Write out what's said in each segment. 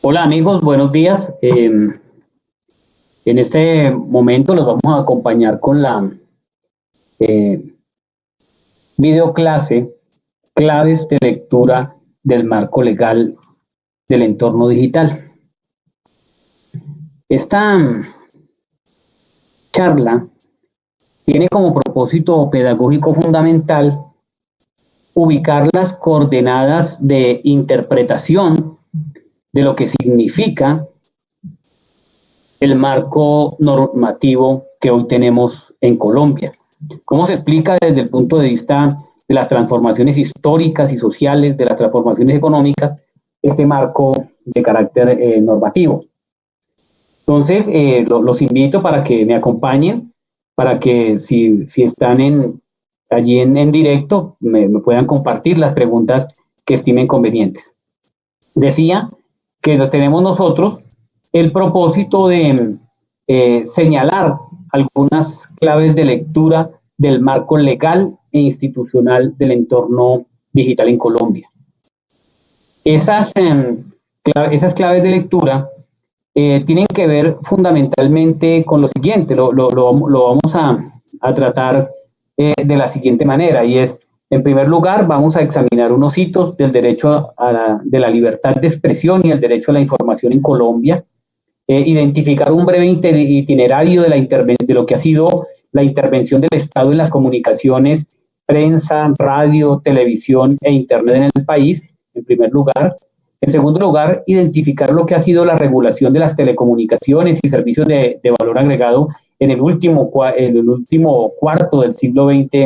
Hola amigos, buenos días. En este momento los vamos a acompañar con la videoclase Claves de lectura del marco legal del entorno digital. Esta charla tiene como propósito pedagógico fundamental ubicar las coordenadas de interpretación de lo que significa el marco normativo que hoy tenemos en Colombia. ¿Cómo se explica desde el punto de vista de las transformaciones históricas y sociales, de las transformaciones económicas, este marco de carácter normativo? Entonces, los invito para que me acompañen, para que si están allí en directo, me puedan compartir las preguntas que estimen convenientes. Decía que tenemos nosotros el propósito de señalar algunas claves de lectura del marco legal e institucional del entorno digital en Colombia. Esas claves de lectura tienen que ver fundamentalmente con lo siguiente, lo vamos a tratar de la siguiente manera, y es, en primer lugar, vamos a examinar unos hitos del derecho de la libertad de expresión y el derecho a la información en Colombia, identificar un breve itinerario de lo que ha sido la intervención del Estado en las comunicaciones, prensa, radio, televisión e internet en el país, en primer lugar. En segundo lugar, identificar lo que ha sido la regulación de las telecomunicaciones y servicios de valor agregado en el último cuarto del siglo XX.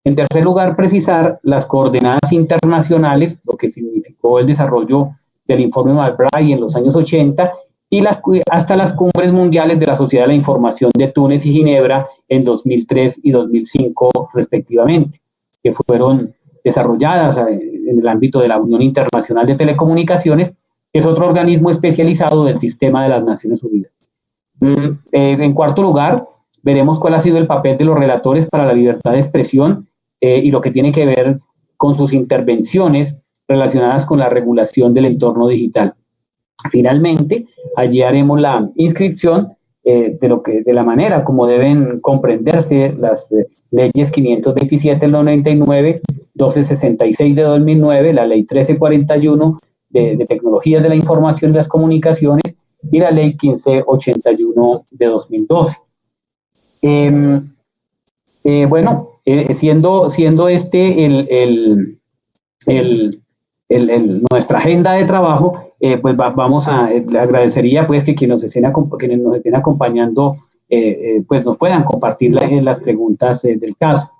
En tercer lugar, precisar las coordenadas internacionales, lo que significó el desarrollo del informe McBride en los años 80 y hasta las cumbres mundiales de la Sociedad de la Información de Túnez y Ginebra en 2003 y 2005 respectivamente, que fueron desarrolladas en el ámbito de la Unión Internacional de Telecomunicaciones, que es otro organismo especializado del sistema de las Naciones Unidas. En cuarto lugar, veremos cuál ha sido el papel de los relatores para la libertad de expresión y lo que tiene que ver con sus intervenciones relacionadas con la regulación del entorno digital. Finalmente, allí haremos la inscripción de la manera como deben comprenderse las leyes 527 del 99, 1266 de 2009, la ley 1341 de tecnologías de la información y las comunicaciones y la ley 1581 de 2012. Siendo este nuestra agenda de trabajo, pues le agradecería pues que quienes nos estén acompañando pues nos puedan compartir las preguntas del caso.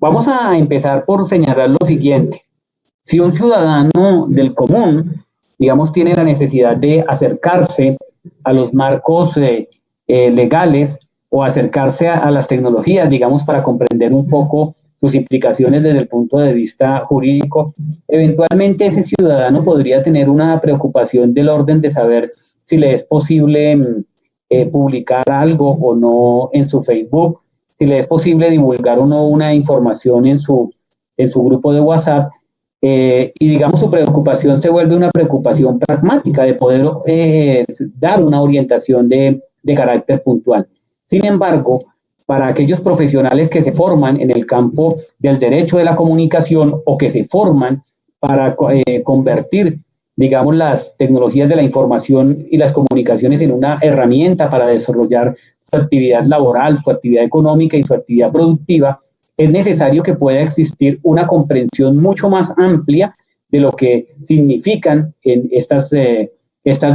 Vamos a empezar por señalar lo siguiente. Si un ciudadano del común, digamos, tiene la necesidad de acercarse a los marcos legales o acercarse a las tecnologías, digamos, para comprender un poco sus implicaciones desde el punto de vista jurídico, eventualmente ese ciudadano podría tener una preocupación del orden de saber si le es posible publicar algo o no en su Facebook, si le es posible divulgar o no una información en su grupo de WhatsApp, y digamos su preocupación se vuelve una preocupación pragmática de poder dar una orientación de carácter puntual. Sin embargo, para aquellos profesionales que se forman en el campo del derecho de la comunicación o que se forman para convertir, digamos, las tecnologías de la información y las comunicaciones en una herramienta para desarrollar su actividad laboral, su actividad económica y su actividad productiva, es necesario que pueda existir una comprensión mucho más amplia de lo que significan en estas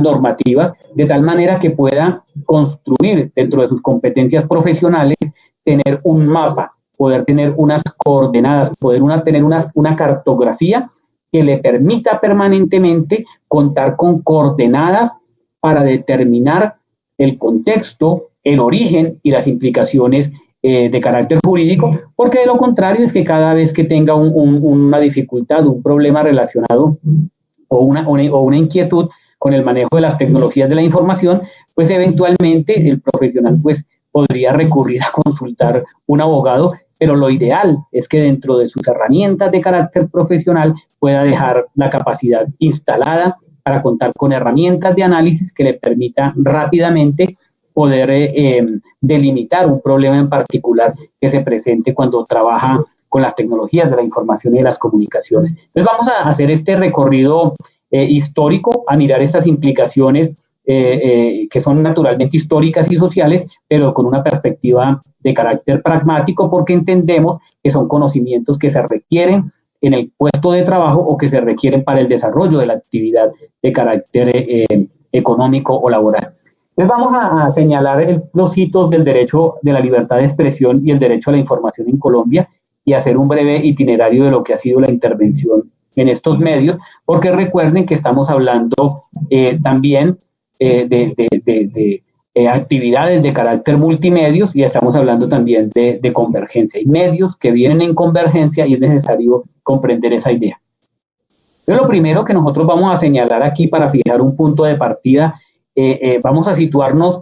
normativas, de tal manera que pueda construir dentro de sus competencias profesionales, tener un mapa, poder tener unas coordenadas, poder tener una cartografía que le permita permanentemente contar con coordenadas para determinar el contexto, el origen y las implicaciones de carácter jurídico, porque de lo contrario es que cada vez que tenga una dificultad, un problema relacionado o una inquietud con el manejo de las tecnologías de la información, pues eventualmente el profesional pues podría recurrir a consultar un abogado pero lo ideal es que dentro de sus herramientas de carácter profesional pueda dejar la capacidad instalada para contar con herramientas de análisis que le permitan rápidamente poder delimitar un problema en particular que se presente cuando trabaja con las tecnologías de la información y de las comunicaciones. Entonces vamos a hacer este recorrido histórico, a mirar estas implicaciones que son naturalmente históricas y sociales, pero con una perspectiva de carácter pragmático, porque entendemos que son conocimientos que se requieren en el puesto de trabajo o que se requieren para el desarrollo de la actividad de carácter económico o laboral. Entonces vamos a señalar los hitos del derecho de la libertad de expresión y el derecho a la información en Colombia y hacer un breve itinerario de lo que ha sido la intervención en estos medios, porque recuerden que estamos hablando también de actividades de carácter multimedios y estamos hablando también de convergencia. Hay medios que vienen en convergencia y es necesario comprender esa idea. Entonces, lo primero que nosotros vamos a señalar aquí para fijar un punto de partida, vamos a situarnos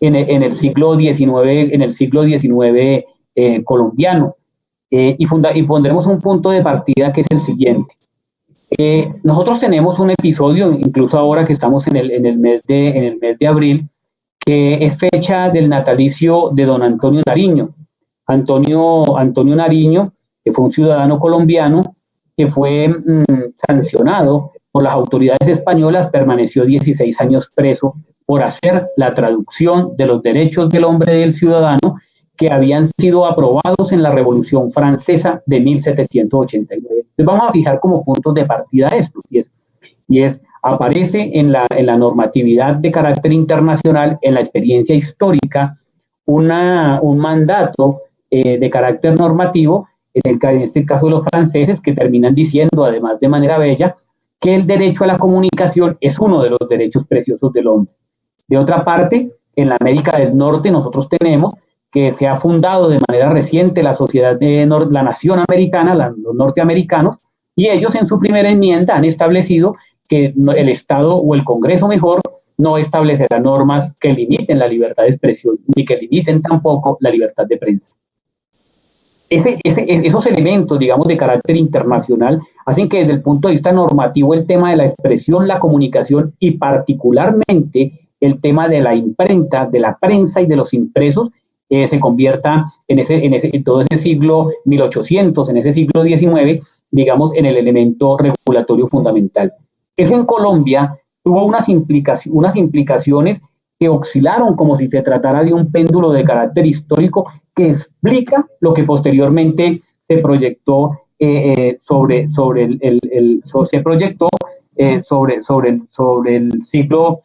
en el siglo XIX, colombiano y pondremos un punto de partida que es el siguiente. Nosotros tenemos un episodio, incluso ahora que estamos en el mes de abril, que es fecha del natalicio de don Antonio Nariño. Antonio Nariño, que fue un ciudadano colombiano, que fue sancionado por las autoridades españolas, permaneció 16 años preso por hacer la traducción de los derechos del hombre y del ciudadano que habían sido aprobados en la Revolución Francesa de 1789. Entonces vamos a fijar como puntos de partida esto, y es aparece en la normatividad de carácter internacional, en la experiencia histórica, un mandato de carácter normativo, en este caso de los franceses, que terminan diciendo, además de manera bella, que el derecho a la comunicación es uno de los derechos preciosos del hombre. De otra parte, en la América del Norte nosotros tenemos que se ha fundado de manera reciente la sociedad la nación americana, los norteamericanos, y ellos en su primera enmienda han establecido que el Estado o el Congreso mejor no establecerá normas que limiten la libertad de expresión ni que limiten tampoco la libertad de prensa. Esos elementos, digamos, de carácter internacional hacen que desde el punto de vista normativo el tema de la expresión, la comunicación y particularmente el tema de la imprenta, de la prensa y de los impresos se convierta en todo ese siglo 1800, en ese siglo XIX, digamos, en el elemento regulatorio fundamental. Eso en Colombia tuvo unas implicaciones que oscilaron como si se tratara de un péndulo de carácter histórico que explica lo que posteriormente se proyectó sobre el siglo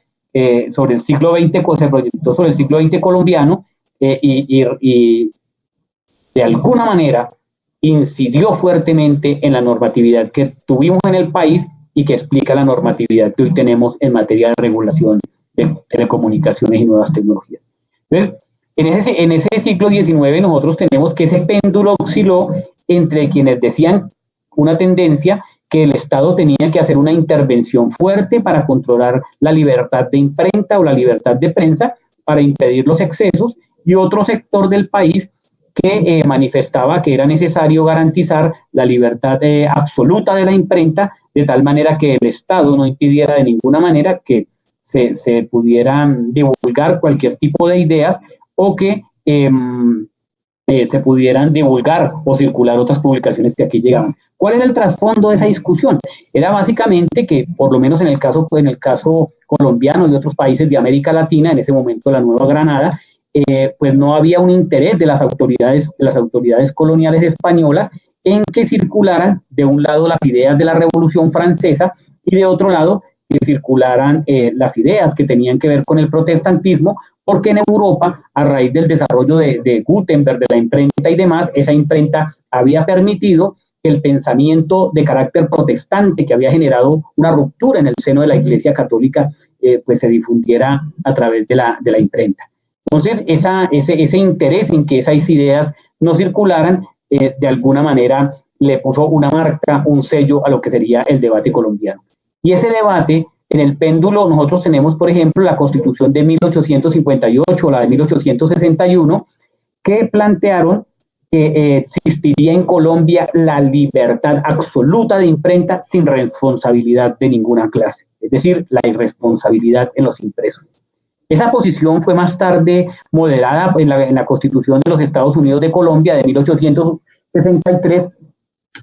XX, se proyectó sobre el siglo XX colombiano y de alguna manera incidió fuertemente en la normatividad que tuvimos en el país y que explica la normatividad que hoy tenemos en materia de regulación de telecomunicaciones y nuevas tecnologías. Entonces, en ese siglo XIX nosotros tenemos que ese péndulo osciló entre quienes decían una tendencia que el Estado tenía que hacer una intervención fuerte para controlar la libertad de imprenta o la libertad de prensa para impedir los excesos, y otro sector del país que manifestaba que era necesario garantizar la libertad absoluta de la imprenta, de tal manera que el Estado no impidiera de ninguna manera que se pudieran divulgar cualquier tipo de ideas o que se pudieran divulgar o circular otras publicaciones que aquí llegaban. ¿Cuál era el trasfondo de esa discusión? Era básicamente que, por lo menos en el caso colombiano y otros países de América Latina, en ese momento la Nueva Granada, pues no había un interés de las autoridades coloniales españolas en que circularan de un lado las ideas de la Revolución Francesa y de otro lado que circularan las ideas que tenían que ver con el protestantismo, porque en Europa, a raíz del desarrollo de Gutenberg, de la imprenta y demás, esa imprenta había permitido que el pensamiento de carácter protestante, que había generado una ruptura en el seno de la Iglesia Católica, pues se difundiera a través de la imprenta. Entonces, ese interés en que esas ideas no circularan, de alguna manera le puso una marca, un sello a lo que sería el debate colombiano. Y ese debate, en el péndulo, nosotros tenemos, por ejemplo, la Constitución de 1858 o la de 1861, que plantearon que existiría en Colombia la libertad absoluta de imprenta sin responsabilidad de ninguna clase, es decir, la irresponsabilidad en los impresos. Esa posición fue más tarde moderada en la Constitución de los Estados Unidos de Colombia de 1863,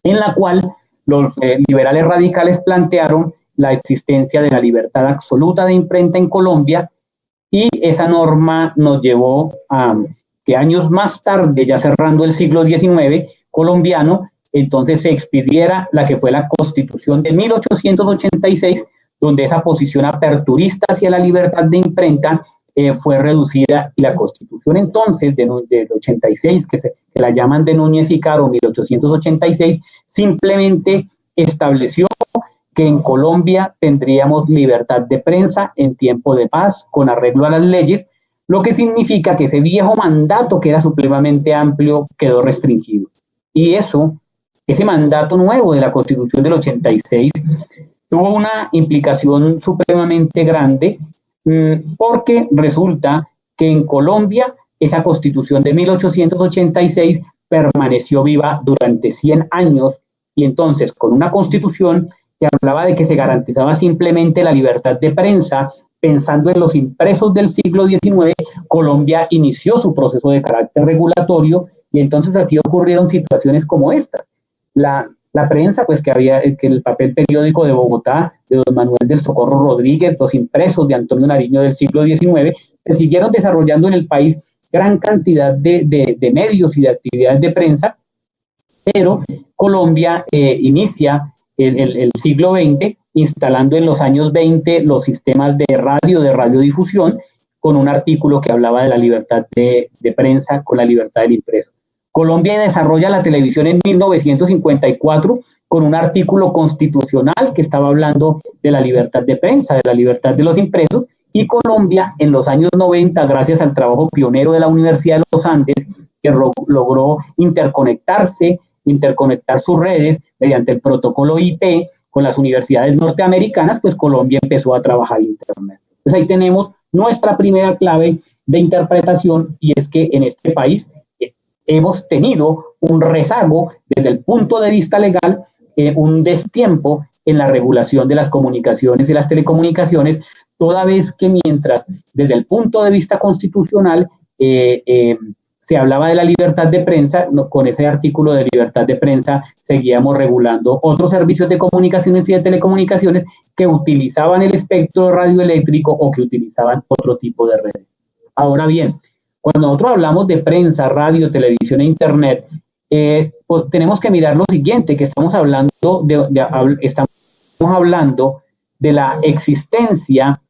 en la cual los liberales radicales plantearon la existencia de la libertad absoluta de imprenta en Colombia, y esa norma nos llevó a que años más tarde, ya cerrando el siglo XIX colombiano, entonces se expidiera la que fue la Constitución de 1886, donde esa posición aperturista hacia la libertad de imprenta fue reducida, y la Constitución entonces del 86, que la llaman de Núñez y Caro, 1886, simplemente estableció que en Colombia tendríamos libertad de prensa en tiempo de paz, con arreglo a las leyes, lo que significa que ese viejo mandato, que era supremamente amplio, quedó restringido. Y ese mandato nuevo de la Constitución del 86 tuvo una implicación supremamente grande, porque resulta que en Colombia esa Constitución de 1886 permaneció viva durante 100 años, y entonces con una Constitución que hablaba de que se garantizaba simplemente la libertad de prensa, pensando en los impresos del siglo XIX, Colombia inició su proceso de carácter regulatorio, y entonces así ocurrieron situaciones como estas. La prensa, pues que el papel periódico de Bogotá, de don Manuel del Socorro Rodríguez, los impresos de Antonio Nariño del siglo XIX, se siguieron desarrollando en el país gran cantidad de medios y de actividades de prensa, pero Colombia inicia el siglo XX instalando en los años 20 los sistemas de radiodifusión, con un artículo que hablaba de la libertad de prensa con la libertad del impreso. Colombia desarrolla la televisión en 1954 con un artículo constitucional que estaba hablando de la libertad de prensa, de la libertad de los impresos, y Colombia en los años 90, gracias al trabajo pionero de la Universidad de los Andes, que logró interconectar sus redes mediante el protocolo IP con las universidades norteamericanas, pues Colombia empezó a trabajar Internet. Entonces ahí tenemos nuestra primera clave de interpretación, y es que en este país hemos tenido un rezago desde el punto de vista legal, un destiempo en la regulación de las comunicaciones y las telecomunicaciones, toda vez que mientras desde el punto de vista constitucional se hablaba de la libertad de prensa, con ese artículo de libertad de prensa seguíamos regulando otros servicios de comunicaciones y de telecomunicaciones que utilizaban el espectro radioeléctrico o que utilizaban otro tipo de redes. Ahora bien, cuando nosotros hablamos de prensa, radio, televisión e internet, pues tenemos que mirar lo siguiente, que estamos hablando de la existencia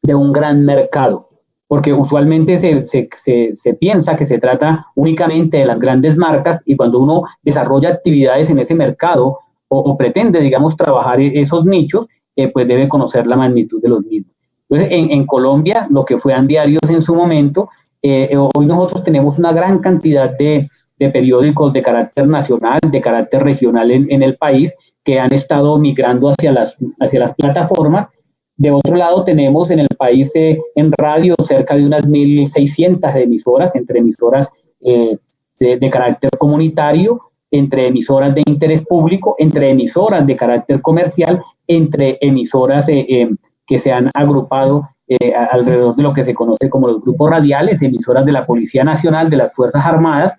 de un gran mercado, porque usualmente se piensa que se trata únicamente de las grandes marcas, y cuando uno desarrolla actividades en ese mercado o pretende, digamos, trabajar esos nichos, pues debe conocer la magnitud de los mismos. Entonces, en Colombia, lo que fue Andiarios en su momento, hoy nosotros tenemos una gran cantidad de periódicos de carácter nacional, de carácter regional en el país, que han estado migrando hacia las plataformas. De otro lado, tenemos en el país en radio cerca de unas 1.600 emisoras, entre emisoras de carácter comunitario, entre emisoras de interés público, entre emisoras de carácter comercial, entre emisoras que se han agrupado alrededor de lo que se conoce como los grupos radiales, emisoras de la Policía Nacional, de las Fuerzas Armadas.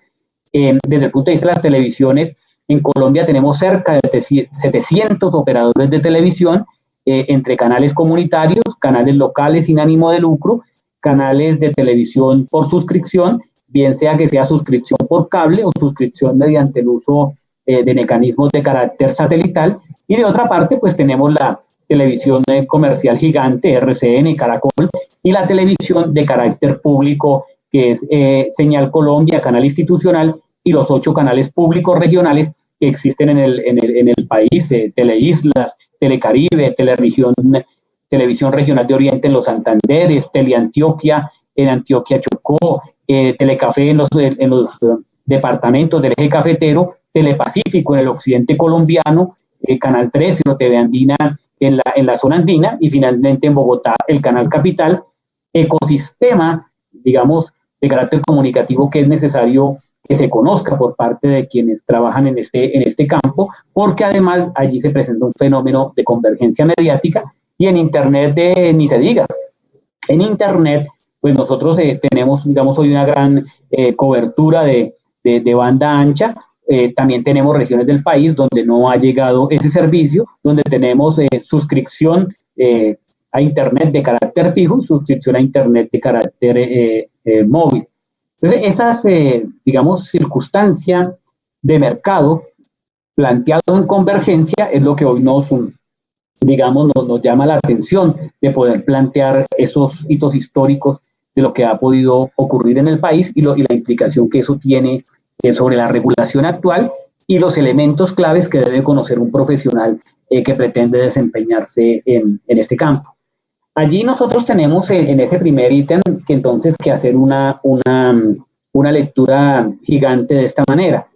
Desde el punto de vista de las televisiones, en Colombia tenemos cerca de 700 operadores de televisión, entre canales comunitarios, canales locales sin ánimo de lucro, canales de televisión por suscripción, bien sea que sea suscripción por cable o suscripción mediante el uso de mecanismos de carácter satelital. Y de otra parte, pues tenemos la televisión comercial gigante, RCN, Caracol, y la televisión de carácter público, que es Señal Colombia, canal institucional, y los 8 canales públicos regionales que existen en el país, Teleislas, Telecaribe, Televisión Regional de Oriente en los Santanderes, Teleantioquia, en Antioquia Chocó, Telecafé en los departamentos del eje cafetero, Telepacífico en el occidente colombiano, Canal 13 o TV Andina en la zona andina, y finalmente en Bogotá el Canal Capital. Ecosistema, digamos, de carácter comunicativo que es necesario que se conozca por parte de quienes trabajan en este campo, porque además allí se presenta un fenómeno de convergencia mediática, y en Internet ni se diga. En Internet, pues nosotros tenemos, digamos, hoy una gran cobertura de banda ancha. También tenemos regiones del país donde no ha llegado ese servicio, donde tenemos suscripción a Internet de carácter fijo y suscripción a Internet de carácter móvil. Entonces, esas, digamos, circunstancias de mercado planteado en convergencia es lo que hoy nos llama la atención de poder plantear esos hitos históricos de lo que ha podido ocurrir en el país y la implicación que eso tiene sobre la regulación actual y los elementos claves que debe conocer un profesional que pretende desempeñarse en este campo. Allí nosotros tenemos en ese primer ítem que entonces que hacer una lectura gigante de esta manera.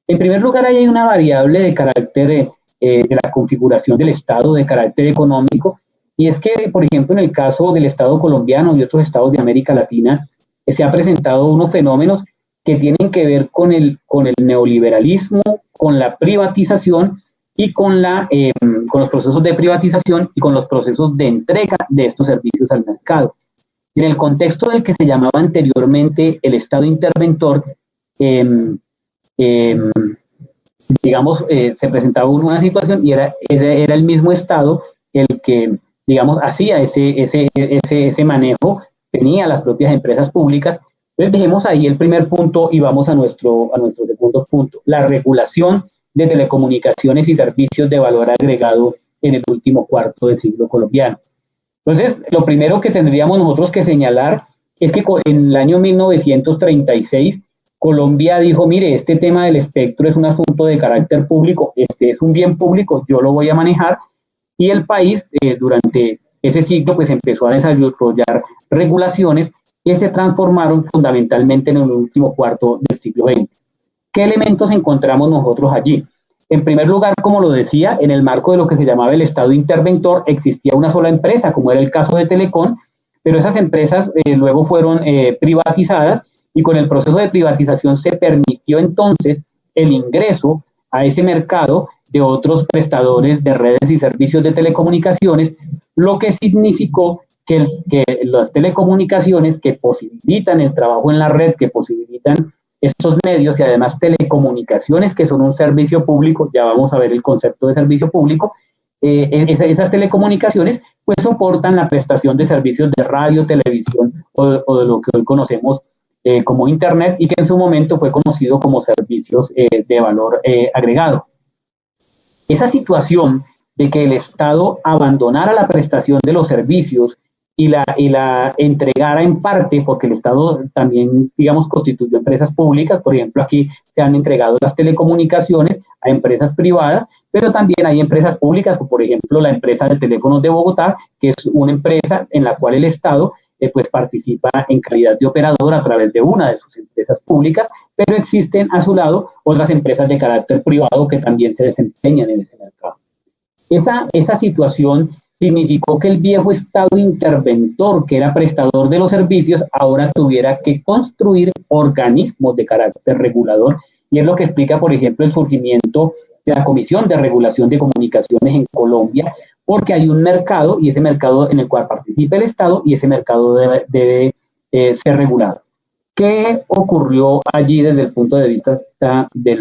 En primer lugar, hay una variable de carácter de la configuración del Estado, de carácter económico, y es que, por ejemplo, en el caso del Estado colombiano y otros estados de América Latina, se han presentado unos fenómenos que tienen que ver con el neoliberalismo, con la privatización y con los procesos de privatización y con los procesos de entrega de estos servicios al mercado. En el contexto del que se llamaba anteriormente el Estado interventor, se presentaba una situación y era el mismo Estado el que, digamos, hacía ese manejo, tenía las propias empresas públicas. Entonces dejemos ahí el primer punto y vamos a nuestro segundo punto, la regulación de telecomunicaciones y servicios de valor agregado en el último cuarto de siglo colombiano. Entonces, lo primero que tendríamos nosotros que señalar es que en el año 1936 Colombia dijo, mire, este tema del espectro es un asunto de carácter público, este es un bien público, yo lo voy a manejar, y el país durante ese siglo pues empezó a desarrollar regulaciones que se transformaron fundamentalmente en el último cuarto del siglo XX. ¿Qué elementos encontramos nosotros allí? En primer lugar, como lo decía, en el marco de lo que se llamaba el Estado interventor existía una sola empresa, como era el caso de Telecom, pero esas empresas luego fueron privatizadas y con el proceso de privatización se permitió entonces el ingreso a ese mercado de otros prestadores de redes y servicios de telecomunicaciones, lo que significó que las telecomunicaciones que posibilitan el trabajo en la red, que posibilitan estos medios y además telecomunicaciones, que son un servicio público, ya vamos a ver el concepto de servicio público, esas telecomunicaciones pues soportan la prestación de servicios de radio, televisión o de lo que hoy conocemos como Internet y que en su momento fue conocido como servicios de valor agregado. Esa situación de que el Estado abandonara la prestación de los servicios y la entregara en parte, porque el Estado también, digamos, constituyó empresas públicas. Por ejemplo, aquí se han entregado las telecomunicaciones a empresas privadas, pero también hay empresas públicas, como por ejemplo la empresa de teléfonos de Bogotá, que es una empresa en la cual el Estado pues participa en calidad de operador a través de una de sus empresas públicas, pero existen a su lado otras empresas de carácter privado que también se desempeñan en ese mercado. Esa situación significó que el viejo Estado interventor, que era prestador de los servicios, ahora tuviera que construir organismos de carácter regulador, y es lo que explica, por ejemplo, el surgimiento de la Comisión de Regulación de Comunicaciones en Colombia, porque hay un mercado, y ese mercado en el cual participa el Estado, y ese mercado debe ser regulado. ¿Qué ocurrió allí desde el punto de vista de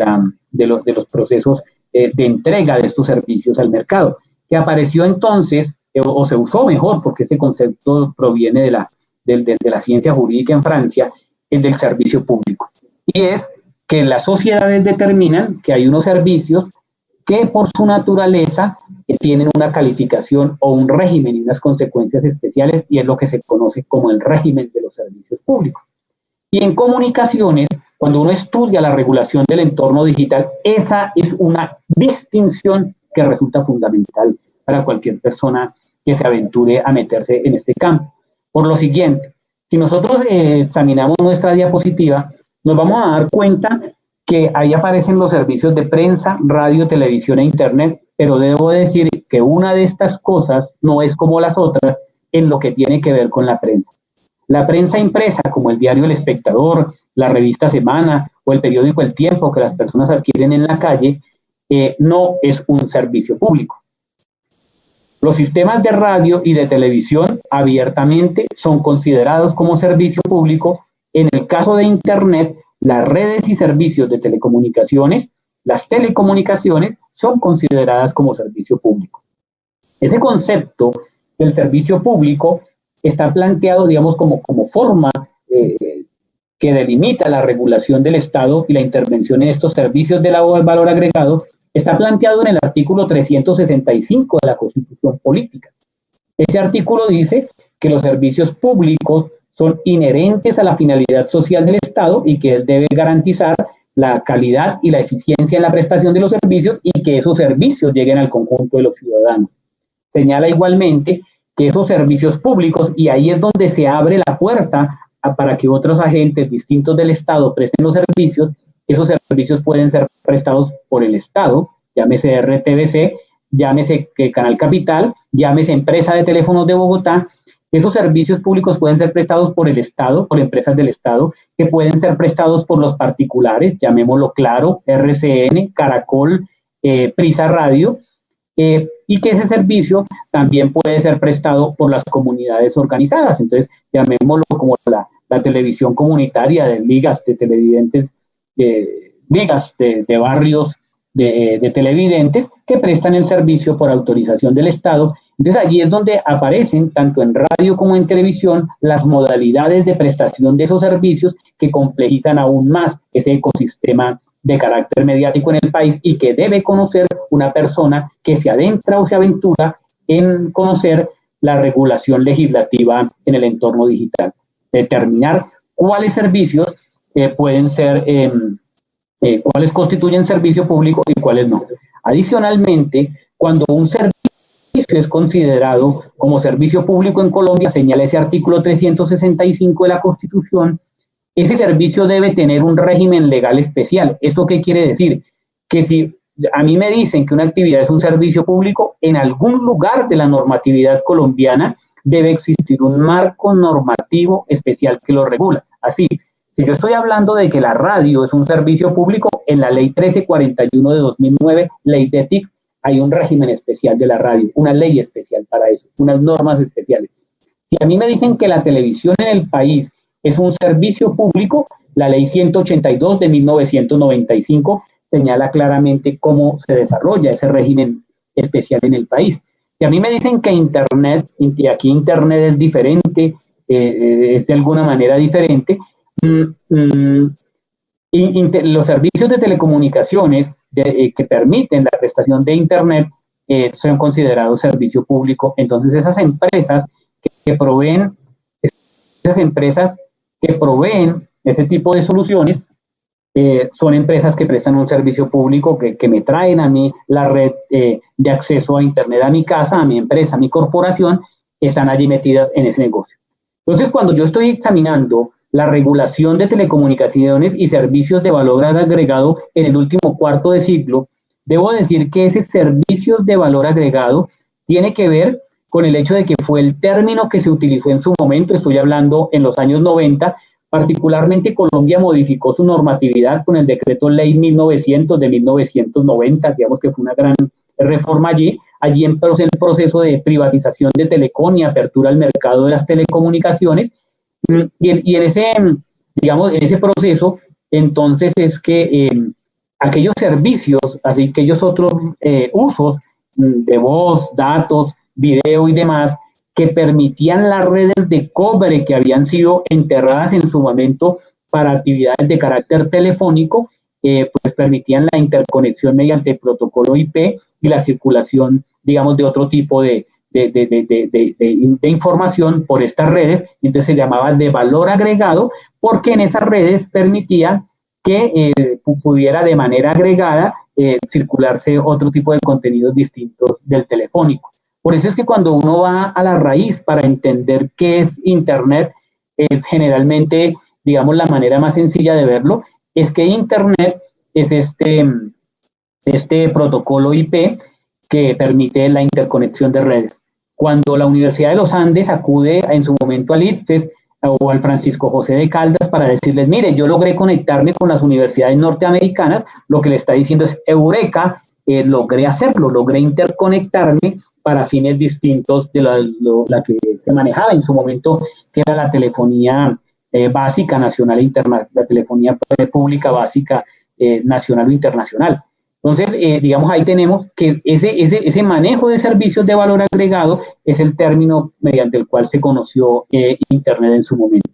los procesos de entrega de estos servicios al mercado? Que apareció entonces, o se usó mejor, porque ese concepto proviene de la ciencia jurídica en Francia, el del servicio público. Y es que las sociedades determinan que hay unos servicios que por su naturaleza tienen una calificación o un régimen y unas consecuencias especiales, y es lo que se conoce como el régimen de los servicios públicos. Y en comunicaciones, cuando uno estudia la regulación del entorno digital, esa es una distinción que resulta fundamental para cualquier persona que se aventure a meterse en este campo. Por lo siguiente, si nosotros examinamos nuestra diapositiva, nos vamos a dar cuenta que ahí aparecen los servicios de prensa, radio, televisión e internet, pero debo decir que una de estas cosas no es como las otras en lo que tiene que ver con la prensa. La prensa impresa, como el diario El Espectador, la revista Semana o el periódico El Tiempo que las personas adquieren en la calle, no es un servicio público. Los sistemas de radio y de televisión abiertamente son considerados como servicio público. En el caso de Internet, las redes y servicios de telecomunicaciones, las telecomunicaciones son consideradas como servicio público. Ese concepto del servicio público está planteado, digamos, como forma que delimita la regulación del Estado y la intervención en estos servicios de valor agregado, está planteado en el artículo 365 de la Constitución Política. Ese artículo dice que los servicios públicos son inherentes a la finalidad social del Estado y que él debe garantizar la calidad y la eficiencia en la prestación de los servicios y que esos servicios lleguen al conjunto de los ciudadanos. Señala igualmente que esos servicios públicos, y ahí es donde se abre la puerta para que otros agentes distintos del Estado presten los servicios, esos servicios pueden ser prestados por el Estado, llámese RTBC, llámese Canal Capital, llámese Empresa de Teléfonos de Bogotá. Esos servicios públicos pueden ser prestados por el Estado, por empresas del Estado, que pueden ser prestados por los particulares, llamémoslo Claro, RCN, Caracol, Prisa Radio, y que ese servicio también puede ser prestado por las comunidades organizadas. Entonces, llamémoslo como la televisión comunitaria de ligas de televidentes, ligas de barrios de televidentes que prestan el servicio por autorización del Estado. Entonces, allí es donde aparecen, tanto en radio como en televisión, las modalidades de prestación de esos servicios que complejizan aún más ese ecosistema de carácter mediático en el país y que debe conocer una persona que se adentra o se aventura en conocer la regulación legislativa en el entorno digital. Determinar cuáles servicios pueden ser, cuáles constituyen servicio público y cuáles no. Adicionalmente, cuando un servicio es considerado como servicio público en Colombia, señala ese artículo 365 de la Constitución, ese servicio debe tener un régimen legal especial. ¿Esto qué quiere decir? Que si a mí me dicen que una actividad es un servicio público, en algún lugar de la normatividad colombiana debe existir un marco normativo especial que lo regula. Así, si yo estoy hablando de que la radio es un servicio público, en la ley 1341 de 2009, ley de TIC, hay un régimen especial de la radio, una ley especial para eso, unas normas especiales. Si a mí me dicen que la televisión en el país es un servicio público, la ley 182 de 1995 señala claramente cómo se desarrolla ese régimen especial en el país. Si a mí me dicen que Internet, y aquí Internet es diferente, es de alguna manera diferente, los servicios de telecomunicaciones que permiten la prestación de Internet son considerados servicio público. Entonces esas empresas que proveen ese tipo de soluciones son empresas que prestan un servicio público que me traen a mí la red de acceso a Internet a mi casa, a mi empresa, a mi corporación, están allí metidas en ese negocio. Entonces, cuando yo estoy examinando la regulación de telecomunicaciones y servicios de valor agregado en el último cuarto de siglo, debo decir que ese servicios de valor agregado tiene que ver con el hecho de que fue el término que se utilizó en su momento, estoy hablando en los años 90, particularmente Colombia modificó su normatividad con el decreto ley 1900 de 1990, digamos que fue una gran reforma allí empezó el proceso de privatización de Telecom y apertura al mercado de las telecomunicaciones, y en ese proceso, entonces es que aquellos servicios, así que aquellos otros usos de voz, datos, video y demás, que permitían las redes de cobre que habían sido enterradas en su momento para actividades de carácter telefónico, pues permitían la interconexión mediante el protocolo IP y la circulación, digamos, de otro tipo de información por estas redes. Entonces se llamaba de valor agregado porque en esas redes permitía que pudiera de manera agregada circularse otro tipo de contenidos distintos del telefónico. Por eso es que cuando uno va a la raíz para entender qué es Internet, es generalmente, digamos, la manera más sencilla de verlo, es que Internet es este protocolo IP que permite la interconexión de redes. Cuando la Universidad de los Andes acude en su momento al ICFES o al Francisco José de Caldas para decirles, mire, yo logré conectarme con las universidades norteamericanas, lo que le está diciendo es, eureka, logré hacerlo, logré interconectarme para fines distintos de la que se manejaba en su momento, que era la telefonía básica nacional e internacional, la telefonía pública básica nacional o internacional. Entonces, digamos, ahí tenemos que ese manejo de servicios de valor agregado es el término mediante el cual se conoció Internet en su momento.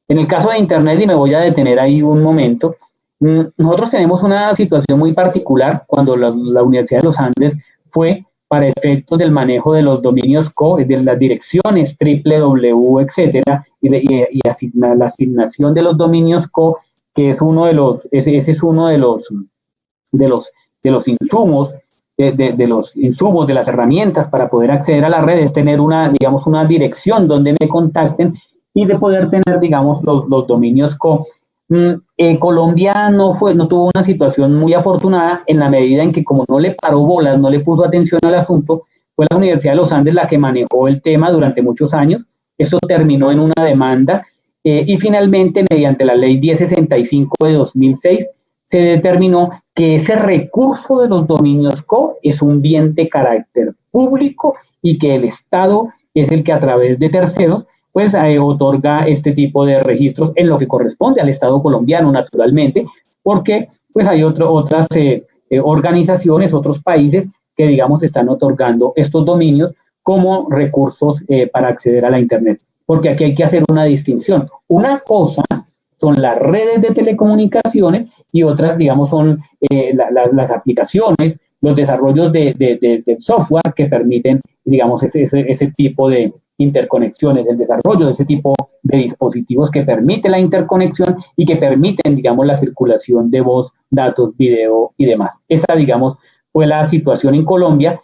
En el caso de Internet, y me voy a detener ahí un momento, nosotros tenemos una situación muy particular cuando la Universidad de los Andes fue para efectos del manejo de los dominios CO, de las direcciones www, etcétera, y la asignación de los dominios CO, que es uno de los, ese es uno de los insumos, de los insumos, de las herramientas para poder acceder a la red, es tener una dirección donde me contacten y de poder tener, digamos, los dominios CO. Colombia no tuvo una situación muy afortunada en la medida en que, como no le paró bolas, no le puso atención al asunto, fue la Universidad de los Andes la que manejó el tema durante muchos años. Eso terminó en una demanda y finalmente, mediante la ley 1065 de 2006, se determinó que ese recurso de los dominios CO es un bien de carácter público y que el Estado es el que, a través de terceros, pues otorga este tipo de registros en lo que corresponde al Estado colombiano, naturalmente, porque pues hay otras organizaciones, otros países que, digamos, están otorgando estos dominios como recursos para acceder a la Internet. Porque aquí hay que hacer una distinción. Una cosa son las redes de telecomunicaciones y otras, digamos, son las aplicaciones, los desarrollos de software que permiten, digamos, ese tipo de interconexiones, el desarrollo de ese tipo de dispositivos que permite la interconexión y que permiten, digamos, la circulación de voz, datos, video y demás. Esa, digamos, fue la situación en Colombia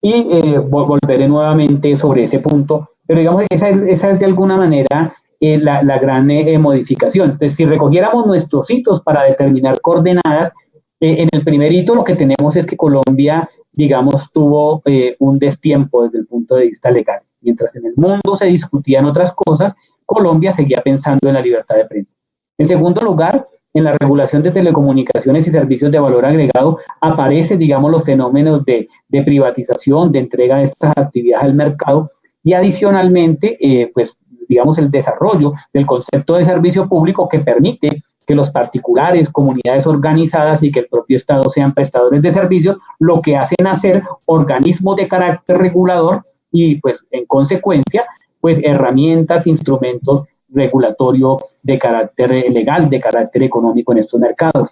y volveré nuevamente sobre ese punto, pero digamos, esa es de alguna manera la gran modificación. Entonces, si recogiéramos nuestros hitos para determinar coordenadas, en el primer hito lo que tenemos es que Colombia, digamos, tuvo un destiempo desde el punto de vista legal. Mientras en el mundo se discutían otras cosas, Colombia seguía pensando en la libertad de prensa. En segundo lugar, en la regulación de telecomunicaciones y servicios de valor agregado aparecen, digamos, los fenómenos de privatización, de entrega de estas actividades al mercado y adicionalmente, pues, digamos, el desarrollo del concepto de servicio público que permite que los particulares, comunidades organizadas y que el propio Estado sean prestadores de servicios, lo que hacen hacer organismos de carácter regulador y, pues, en consecuencia, pues, herramientas, instrumentos regulatorios de carácter legal, de carácter económico en estos mercados.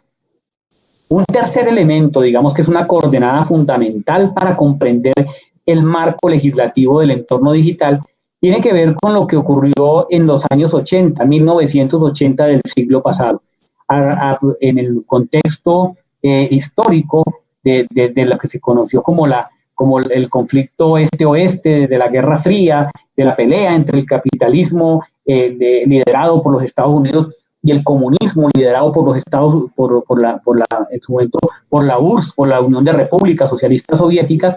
Un tercer elemento, digamos, que es una coordenada fundamental para comprender el marco legislativo del entorno digital, tiene que ver con lo que ocurrió en los años 80, 1980 del siglo pasado, en el contexto histórico de lo que se conoció como el conflicto oeste-oeste, de la Guerra Fría, de la pelea entre el capitalismo liderado por los Estados Unidos y el comunismo liderado por los Estados, en su momento, por la URSS, por la Unión de Repúblicas Socialistas Soviéticas.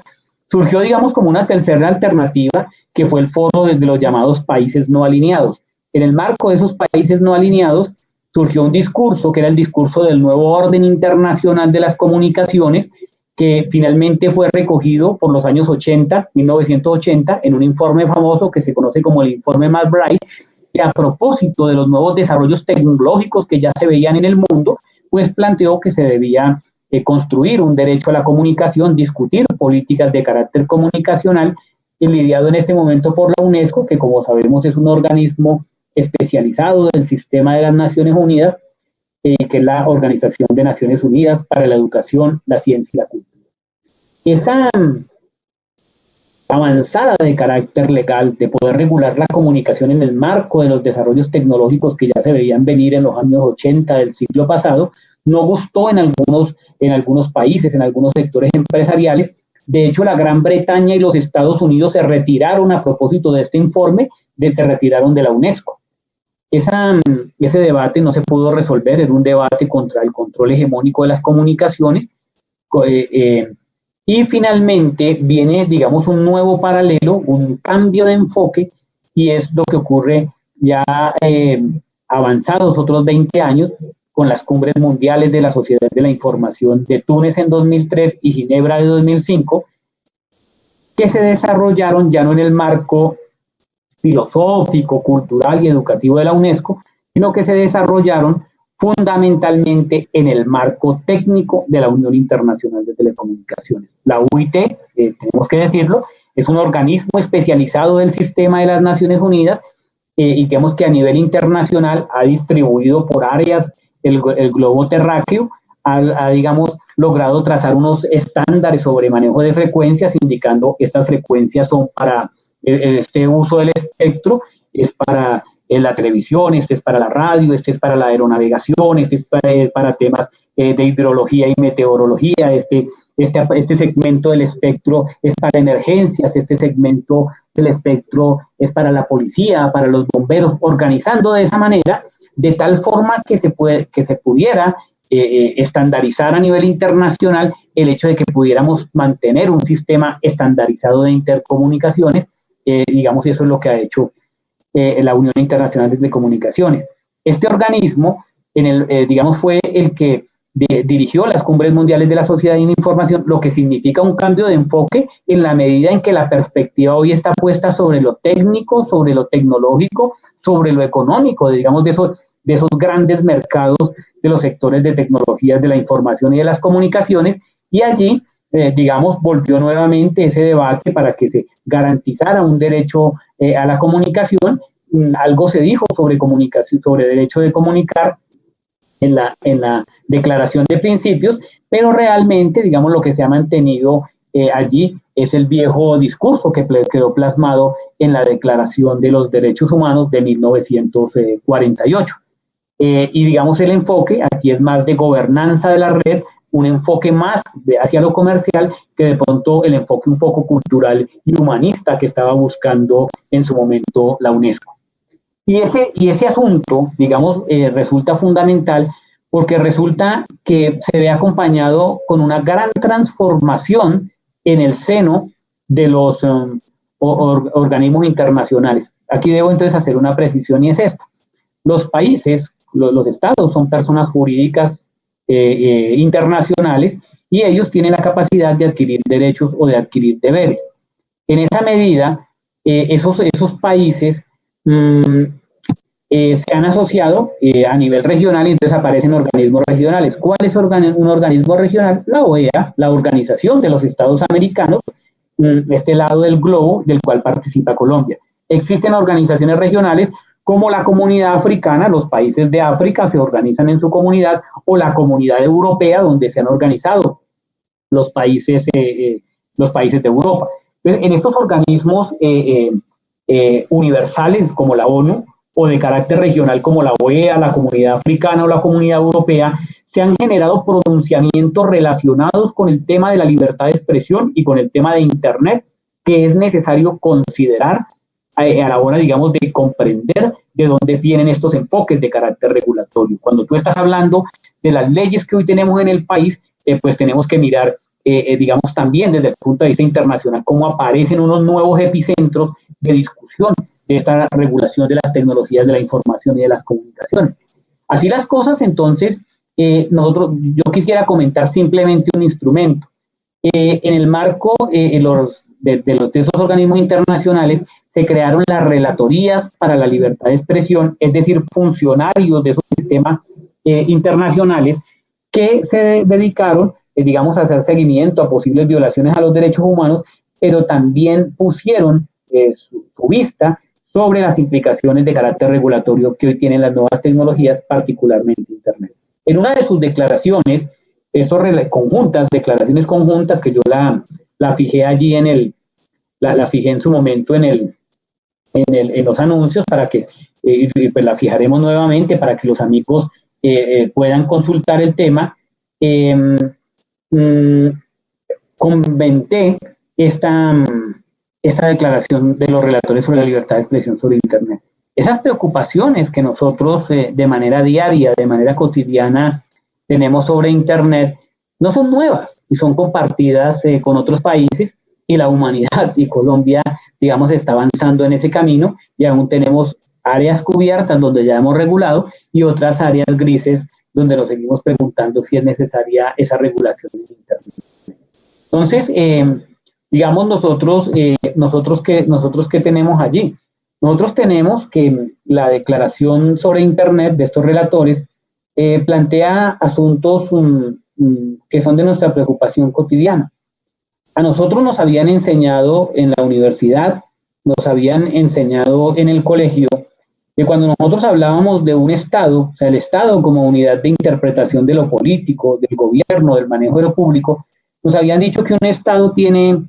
Surgió, digamos, como una tercera alternativa, que fue el foro de los llamados países no alineados. En el marco de esos países no alineados surgió un discurso, que era el discurso del nuevo orden internacional de las comunicaciones, que finalmente fue recogido por los años 80, 1980, en un informe famoso que se conoce como el informe McBride, que, a propósito de los nuevos desarrollos tecnológicos que ya se veían en el mundo, pues planteó que se debía construir un derecho a la comunicación, discutir políticas de carácter comunicacional, lidiado en este momento por la UNESCO, que, como sabemos, es un organismo especializado del sistema de las Naciones Unidas, que es la Organización de Naciones Unidas para la Educación, la Ciencia y la Cultura. Esa avanzada de carácter legal de poder regular la comunicación en el marco de los desarrollos tecnológicos que ya se veían venir en los años 80 del siglo pasado, no gustó en algunos países, en algunos sectores empresariales. De hecho, la Gran Bretaña y los Estados Unidos se retiraron a propósito de este informe, se retiraron de la UNESCO. Ese debate no se pudo resolver, era un debate contra el control hegemónico de las comunicaciones, y finalmente viene, digamos, un nuevo paralelo, un cambio de enfoque, y es lo que ocurre ya avanzados otros 20 años, con las cumbres mundiales de la Sociedad de la Información de Túnez en 2003 y Ginebra de 2005, que se desarrollaron ya no en el marco filosófico, cultural y educativo de la UNESCO, sino que se desarrollaron fundamentalmente en el marco técnico de la Unión Internacional de Telecomunicaciones. La UIT, tenemos que decirlo, es un organismo especializado del sistema de las Naciones Unidas y digamos que a nivel internacional ha distribuido por áreas el globo terráqueo, ha digamos, logrado trazar unos estándares sobre manejo de frecuencias, indicando estas frecuencias son para este uso del espectro, es para la televisión, este es para la radio, este es para la aeronavegación, este es para temas de hidrología y meteorología, este segmento del espectro es para emergencias, este segmento del espectro es para la policía, para los bomberos, organizando de esa manera, de tal forma que se pudiera estandarizar a nivel internacional el hecho de que pudiéramos mantener un sistema estandarizado de intercomunicaciones, digamos, eso es lo que ha hecho la Unión Internacional de Telecomunicaciones. Este organismo, digamos, fue el que dirigió las cumbres mundiales de la sociedad de la información, lo que significa un cambio de enfoque en la medida en que la perspectiva hoy está puesta sobre lo técnico, sobre lo tecnológico, sobre lo económico, digamos, de esos grandes mercados de los sectores de tecnologías de la información y de las comunicaciones, y allí, digamos, volvió nuevamente ese debate para que se garantizara un derecho a la comunicación. Algo se dijo sobre comunicación, sobre derecho de comunicar en la declaración de principios, pero realmente, digamos, lo que se ha mantenido allí es el viejo discurso que quedó plasmado en la Declaración de los Derechos Humanos de 1948. Y digamos, el enfoque aquí es más de gobernanza de la red, un enfoque más hacia lo comercial que de pronto el enfoque un poco cultural y humanista que estaba buscando en su momento la UNESCO. Y ese asunto, digamos, resulta fundamental porque resulta que se ve acompañado con una gran transformación en el seno de los organismos internacionales. Aquí debo entonces hacer una precisión y es esta. Los países, los estados son personas jurídicas internacionales y ellos tienen la capacidad de adquirir derechos o de adquirir deberes. En esa medida, esos países se han asociado a nivel regional y entonces aparecen organismos regionales. ¿Cuál es un organismo regional? La OEA, la Organización de los Estados Americanos, este lado del globo del cual participa Colombia. Existen organizaciones regionales como la Comunidad Africana, los países de África se organizan en su comunidad, o la Comunidad Europea, donde se han organizado los países de Europa. Entonces, en estos organismos universales como la ONU, o de carácter regional como la OEA, la Comunidad Africana o la Comunidad Europea, se han generado pronunciamientos relacionados con el tema de la libertad de expresión y con el tema de Internet, que es necesario considerar a la hora, digamos, de comprender de dónde vienen estos enfoques de carácter regulatorio. Cuando tú estás hablando de las leyes que hoy tenemos en el país, pues tenemos que mirar, digamos, también desde el punto de vista internacional, cómo aparecen unos nuevos epicentros de discusión de esta regulación de las tecnologías de la información y de las comunicaciones. Así las cosas, entonces, yo quisiera comentar simplemente un instrumento. En el marco de esos organismos internacionales se crearon las relatorías para la libertad de expresión, es decir, funcionarios de esos sistemas internacionales que se dedicaron, digamos, a hacer seguimiento a posibles violaciones a los derechos humanos, pero también pusieron su vista sobre las implicaciones de carácter regulatorio que hoy tienen las nuevas tecnologías, particularmente Internet. En una de sus declaraciones, declaraciones conjuntas, que yo la fijé allí la fijé en su momento en los anuncios, para que, pues la fijaremos nuevamente para que los amigos puedan consultar el tema. Comenté esta declaración de los relatores sobre la libertad de expresión sobre Internet. Esas preocupaciones que nosotros de manera diaria, de manera cotidiana tenemos sobre Internet, no son nuevas y son compartidas con otros países, y la humanidad y Colombia, digamos, está avanzando en ese camino y aún tenemos áreas cubiertas donde ya hemos regulado y otras áreas grises donde nos seguimos preguntando si es necesaria esa regulación en Internet. Entonces, digamos nosotros que tenemos allí. Nosotros tenemos que la declaración sobre Internet de estos relatores plantea asuntos que son de nuestra preocupación cotidiana. A nosotros nos habían enseñado en la universidad, nos habían enseñado en el colegio, que cuando nosotros hablábamos de un Estado, o sea, el Estado como unidad de interpretación de lo político, del gobierno, del manejo de lo público, nos habían dicho que un Estado tiene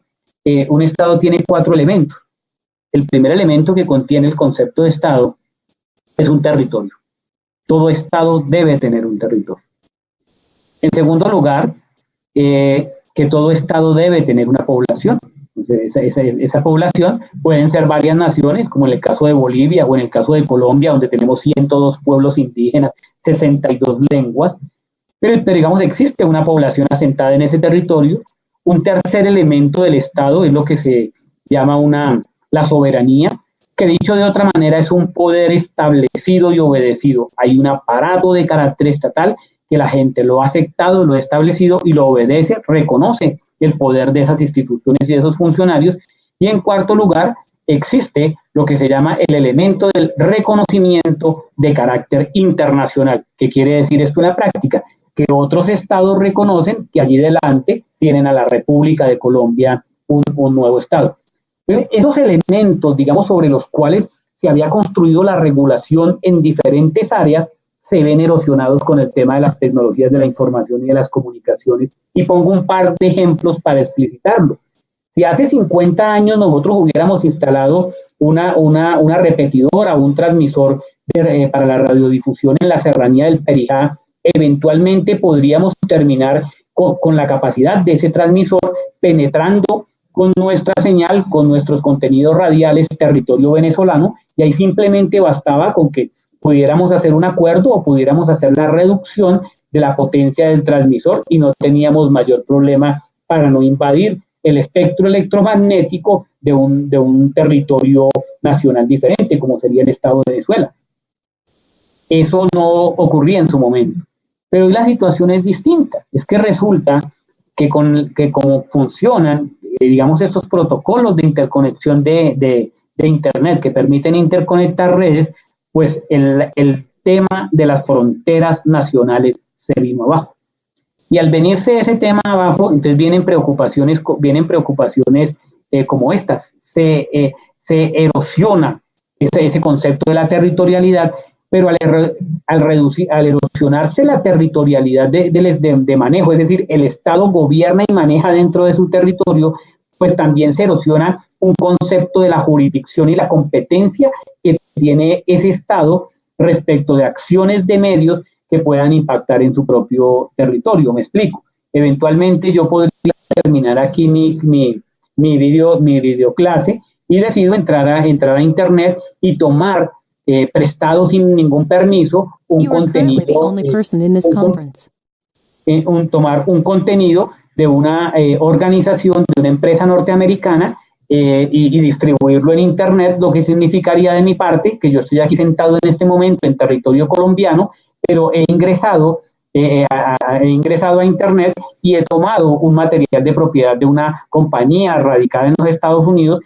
4 elementos. El primer elemento que contiene el concepto de Estado es un territorio. Todo Estado debe tener un territorio. En segundo lugar, que todo Estado debe tener una población. Esa población pueden ser varias naciones, como en el caso de Bolivia o en el caso de Colombia, donde tenemos 102 pueblos indígenas, 62 lenguas, pero digamos existe una población asentada en ese territorio. Un tercer elemento del Estado es lo que se llama la soberanía, que dicho de otra manera es un poder establecido y obedecido. Hay un aparato de carácter estatal que la gente lo ha aceptado, lo ha establecido y lo obedece, reconoce el poder de esas instituciones y de esos funcionarios. Y en cuarto lugar, existe lo que se llama el elemento del reconocimiento de carácter internacional. ¿Qué quiere decir esto en la práctica? Que otros estados reconocen que allí delante tienen a la República de Colombia un nuevo estado. Esos elementos, digamos, sobre los cuales se había construido la regulación en diferentes áreas, se ven erosionados con el tema de las tecnologías de la información y de las comunicaciones. Y pongo un par de ejemplos para explicitarlo. Si hace 50 años nosotros hubiéramos instalado una repetidora o un transmisor para la radiodifusión en la serranía del Perijá, eventualmente podríamos terminar con la capacidad de ese transmisor penetrando con nuestra señal, con nuestros contenidos radiales, territorio venezolano, y ahí simplemente bastaba con que pudiéramos hacer un acuerdo o pudiéramos hacer la reducción de la potencia del transmisor y no teníamos mayor problema para no invadir el espectro electromagnético de un territorio nacional diferente, como sería el Estado de Venezuela. Eso no ocurría en su momento. Pero hoy la situación es distinta. Es que resulta que como funcionan, digamos, estos protocolos de interconexión de Internet que permiten interconectar redes, pues el tema de las fronteras nacionales se vino abajo. Y al venirse ese tema abajo, entonces vienen preocupaciones como estas. Se erosiona ese concepto de la territorialidad, pero al erosionarse la territorialidad de manejo, es decir, el Estado gobierna y maneja dentro de su territorio, pues también se erosiona un concepto de la jurisdicción y la competencia que tiene ese Estado respecto de acciones de medios que puedan impactar en su propio territorio. Me explico. Eventualmente yo podría terminar aquí mi videoclase y decido entrar a Internet y tomar prestado sin ningún permiso un contenido, tomar un contenido de una organización, de una empresa norteamericana y distribuirlo en Internet, lo que significaría de mi parte que yo estoy aquí sentado en este momento en territorio colombiano, pero he ingresado a Internet y he tomado un material de propiedad de una compañía radicada en los Estados Unidos.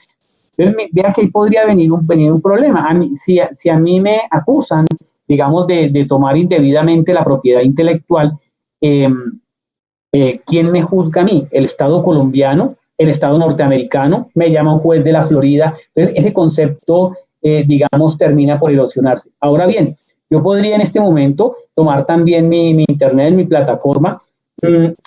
Entonces, vea que ahí podría venir un problema. Si a mí me acusan, digamos, de tomar indebidamente la propiedad intelectual, ¿quién me juzga a mí? ¿El Estado colombiano? ¿El Estado norteamericano? ¿Me llama un juez de la Florida? Entonces, ese concepto, digamos, termina por erosionarse. Ahora bien, yo podría en este momento tomar también mi Internet, mi plataforma,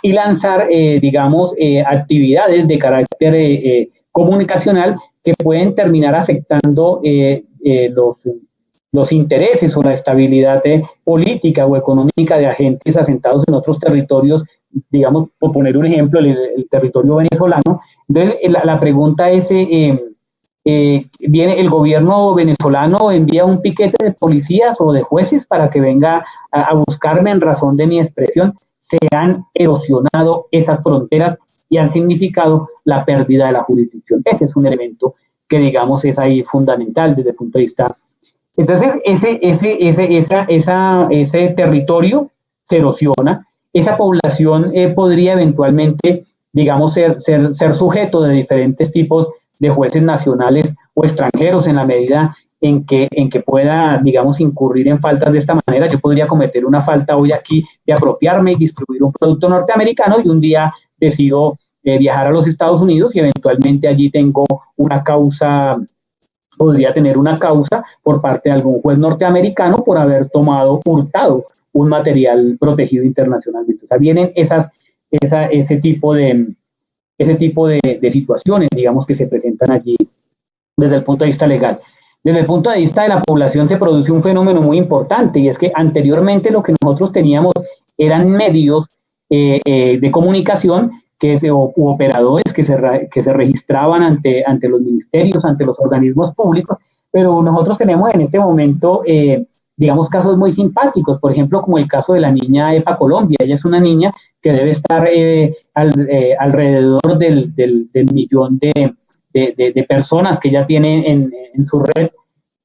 y lanzar, digamos, actividades de carácter comunicacional que pueden terminar afectando los intereses o la estabilidad política o económica de agentes asentados en otros territorios, digamos, por poner un ejemplo, el territorio venezolano. Entonces, la pregunta es, ¿viene el gobierno venezolano, envía un piquete de policías o de jueces para que venga a buscarme en razón de mi expresión? Se han erosionado esas fronteras y han significado la pérdida de la jurisdicción. Ese es un elemento que, digamos, es ahí fundamental desde el punto de vista Entonces, ese territorio se erosiona, esa población podría eventualmente, digamos, ser sujeto de diferentes tipos de jueces nacionales o extranjeros en la medida en que pueda, digamos, incurrir en faltas de esta manera. Yo podría cometer una falta hoy aquí de apropiarme y distribuir un producto norteamericano y un día decido viajar a los Estados Unidos y eventualmente allí tengo una causa, podría tener una causa por parte de algún juez norteamericano por haber hurtado un material protegido internacionalmente. O sea, vienen ese tipo de situaciones, digamos, que se presentan allí desde el punto de vista legal. Desde el punto de vista de la población se produce un fenómeno muy importante y es que anteriormente lo que nosotros teníamos eran medios de comunicación u operadores que se registraban ante los ministerios, ante los organismos públicos, pero nosotros tenemos en este momento, digamos, casos muy simpáticos, por ejemplo, como el caso de la niña EPA Colombia. Ella es una niña que debe estar alrededor del millón de personas que ya tiene en su red,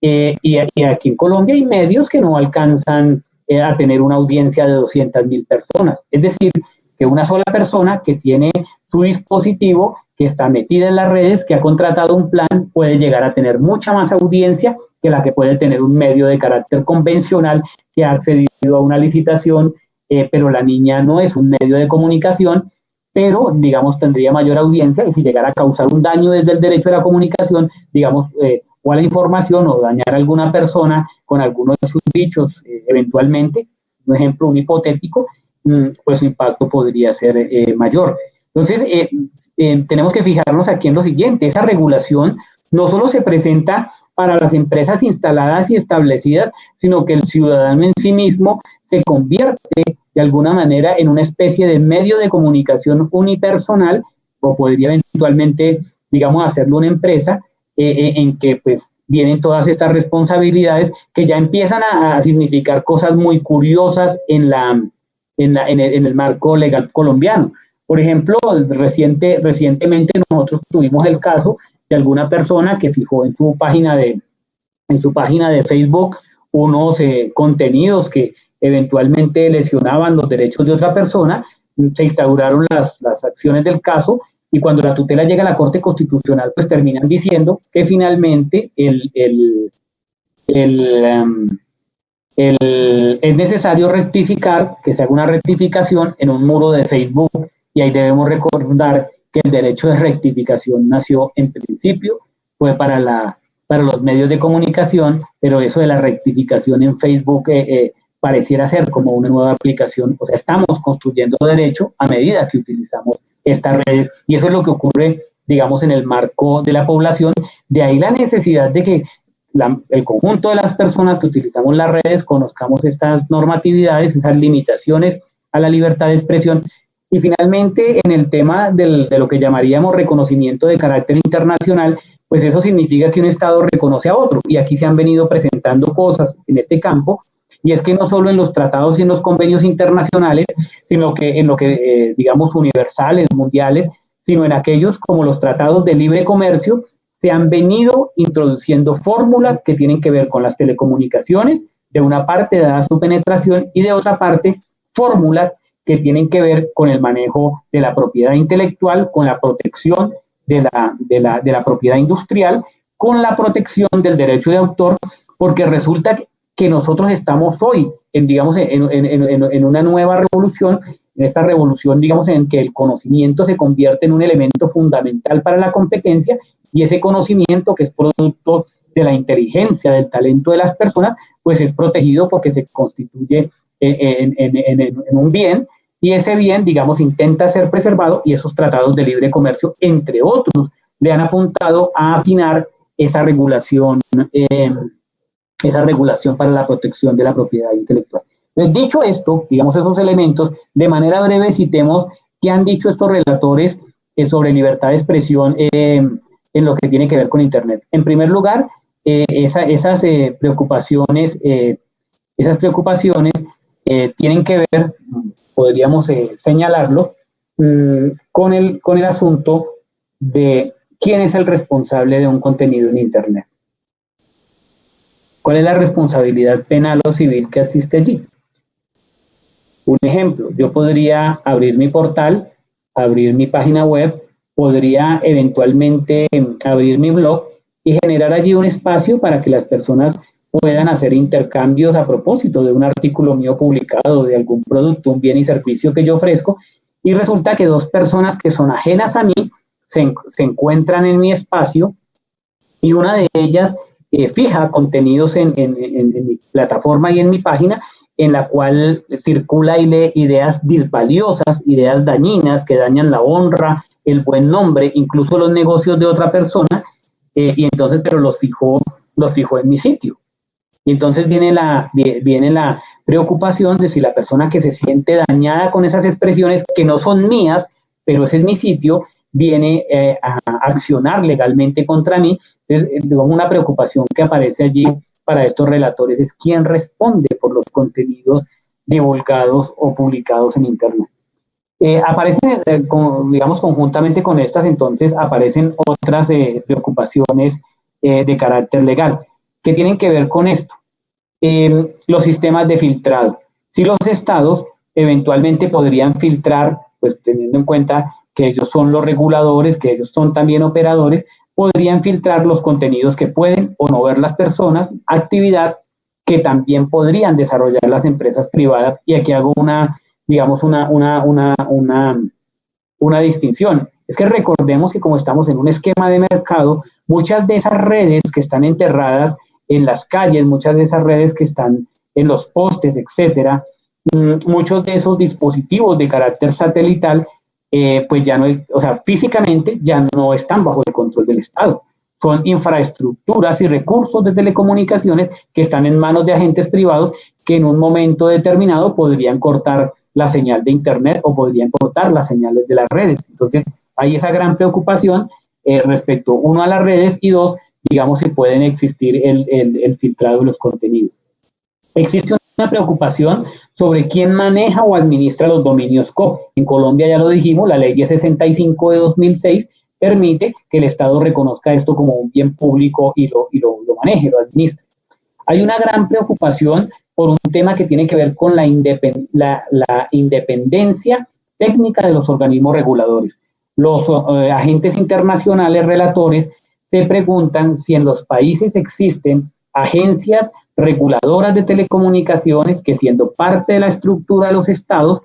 y aquí en Colombia hay medios que no alcanzan a tener una audiencia de 200.000 personas. Es decir, que una sola persona que tiene su dispositivo, que está metida en las redes, que ha contratado un plan, puede llegar a tener mucha más audiencia que la que puede tener un medio de carácter convencional que ha accedido a una licitación, pero la niña no es un medio de comunicación, pero, digamos, tendría mayor audiencia y si llegara a causar un daño desde el derecho de la comunicación, digamos, o a la información o dañar a alguna persona con alguno de sus dichos, eventualmente, un ejemplo, un hipotético, pues su impacto podría ser mayor. Entonces, tenemos que fijarnos aquí en lo siguiente: esa regulación no solo se presenta para las empresas instaladas y establecidas, sino que el ciudadano en sí mismo se convierte de alguna manera en una especie de medio de comunicación unipersonal, o podría eventualmente, digamos, hacerlo una empresa, en que pues vienen todas estas responsabilidades que ya empiezan a significar cosas muy curiosas en el marco legal colombiano. Por ejemplo, recientemente nosotros tuvimos el caso de alguna persona que fijó en su página de Facebook unos contenidos que eventualmente lesionaban los derechos de otra persona. Se instauraron las acciones del caso y cuando la tutela llega a la Corte Constitucional, pues terminan diciendo que finalmente es necesario rectificar, que se haga una rectificación en un muro de Facebook, y ahí debemos recordar que el derecho de rectificación nació en principio, fue para los medios de comunicación, pero eso de la rectificación en Facebook pareciera ser como una nueva aplicación. O sea, estamos construyendo derecho a medida que utilizamos estas redes, y eso es lo que ocurre, digamos, en el marco de la población. De ahí la necesidad de que el conjunto de las personas que utilizamos las redes conozcamos estas normatividades, esas limitaciones a la libertad de expresión. Y finalmente, en el tema de lo que llamaríamos reconocimiento de carácter internacional, pues eso significa que un Estado reconoce a otro. Y aquí se han venido presentando cosas en este campo, y es que no solo en los tratados y en los convenios internacionales, sino que en lo que, digamos, universales, mundiales, sino en aquellos como los tratados de libre comercio, se han venido introduciendo fórmulas que tienen que ver con las telecomunicaciones, de una parte dada su penetración, y de otra parte fórmulas que tienen que ver con el manejo de la propiedad intelectual, con la protección de la propiedad industrial, con la protección del derecho de autor, porque resulta que nosotros estamos hoy, digamos, en una nueva revolución, en esta revolución, digamos, en que el conocimiento se convierte en un elemento fundamental para la competencia, y ese conocimiento, que es producto de la inteligencia, del talento de las personas, pues es protegido porque se constituye en un bien, y ese bien, digamos, intenta ser preservado, y esos tratados de libre comercio, entre otros, le han apuntado a afinar esa regulación para la protección de la propiedad intelectual. Entonces, dicho esto, digamos, esos elementos, de manera breve citemos qué han dicho estos relatores sobre libertad de expresión en lo que tiene que ver con Internet. En primer lugar, esas preocupaciones tienen que ver, podríamos señalarlo, con el asunto de quién es el responsable de un contenido en Internet. ¿Cuál es la responsabilidad penal o civil que existe allí? Un ejemplo, yo podría abrir mi portal, abrir mi página web, podría eventualmente abrir mi blog y generar allí un espacio para que las personas puedan hacer intercambios a propósito de un artículo mío publicado, de algún producto, un bien y servicio que yo ofrezco, y resulta que dos personas que son ajenas a mí se encuentran en mi espacio y una de ellas fija contenidos en mi plataforma y en mi página, en la cual circula y lee ideas disvaliosas, ideas dañinas que dañan la honra, el buen nombre, incluso los negocios de otra persona, y entonces, pero los fijó en mi sitio. Y entonces viene la preocupación de si la persona que se siente dañada con esas expresiones, que no son mías, pero ese es mi sitio, viene a accionar legalmente contra mí. Entonces, una preocupación que aparece allí para estos relatores es quién responde por los contenidos divulgados o publicados en Internet. Aparecen, digamos, conjuntamente con estas, entonces aparecen otras preocupaciones de carácter legal que tienen que ver con esto. Los sistemas de filtrado. Si los estados eventualmente podrían filtrar, pues teniendo en cuenta que ellos son los reguladores, que ellos son también operadores, podrían filtrar los contenidos que pueden o no ver las personas, actividad que también podrían desarrollar las empresas privadas. Y aquí hago una distinción. Es que recordemos que como estamos en un esquema de mercado, muchas de esas redes que están enterradas en las calles, muchas de esas redes que están en los postes, etcétera, muchos de esos dispositivos de carácter satelital, pues ya no, o sea, físicamente ya no están bajo el control del Estado. Son infraestructuras y recursos de telecomunicaciones que están en manos de agentes privados que en un momento determinado podrían cortar la señal de Internet o podrían cortar las señales de las redes. Entonces, hay esa gran preocupación respecto, uno, a las redes y dos, digamos, si pueden existir el filtrado de los contenidos. Existe una preocupación sobre quién maneja o administra los dominios .co. En Colombia, ya lo dijimos, la ley 1065 de 2006 permite que el Estado reconozca esto como un bien público y lo maneje, lo administre. Hay una gran preocupación por un tema que tiene que ver con la independencia técnica de los organismos reguladores. Los agentes internacionales relatores se preguntan si en los países existen agencias reguladoras de telecomunicaciones que, siendo parte de la estructura de los estados,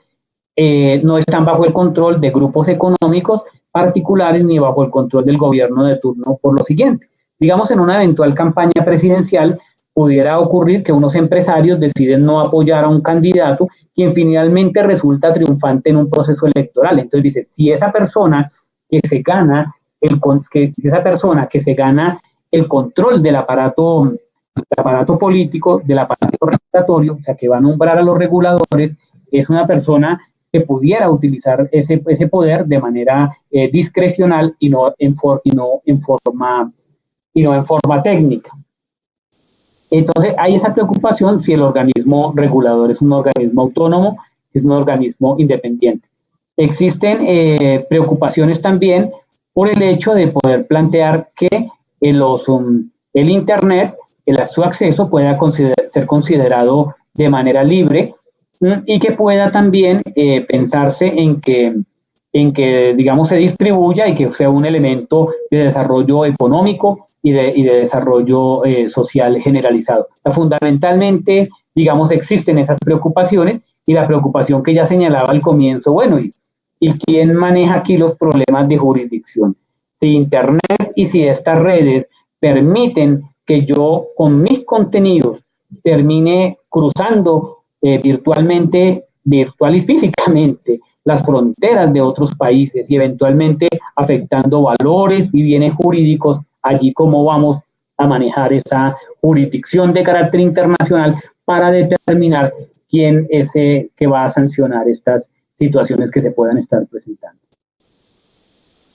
no están bajo el control de grupos económicos particulares ni bajo el control del gobierno de turno. Por lo siguiente, digamos, en una eventual campaña presidencial pudiera ocurrir que unos empresarios deciden no apoyar a un candidato quien finalmente resulta triunfante en un proceso electoral. Entonces dice, si esa persona que se gana el control del aparato político, del aparato regulatorio, o sea, que va a nombrar a los reguladores, es una persona que pudiera utilizar ese poder de manera discrecional y no en forma técnica. Entonces, hay esa preocupación si el organismo regulador es un organismo autónomo, es un organismo independiente. Existen preocupaciones también por el hecho de poder plantear que el Internet, su acceso pueda ser considerado de manera libre y que pueda también pensarse en que, digamos, se distribuya y que sea un elemento de desarrollo económico y de desarrollo social generalizado. O sea, fundamentalmente, digamos, existen esas preocupaciones y la preocupación que ya señalaba al comienzo, bueno, ¿y quién maneja aquí los problemas de jurisdicción? Si Internet y si estas redes permiten que yo con mis contenidos termine cruzando virtual y físicamente las fronteras de otros países y eventualmente afectando valores y bienes jurídicos, allí cómo vamos a manejar esa jurisdicción de carácter internacional para determinar quién es que va a sancionar estas situaciones que se puedan estar presentando.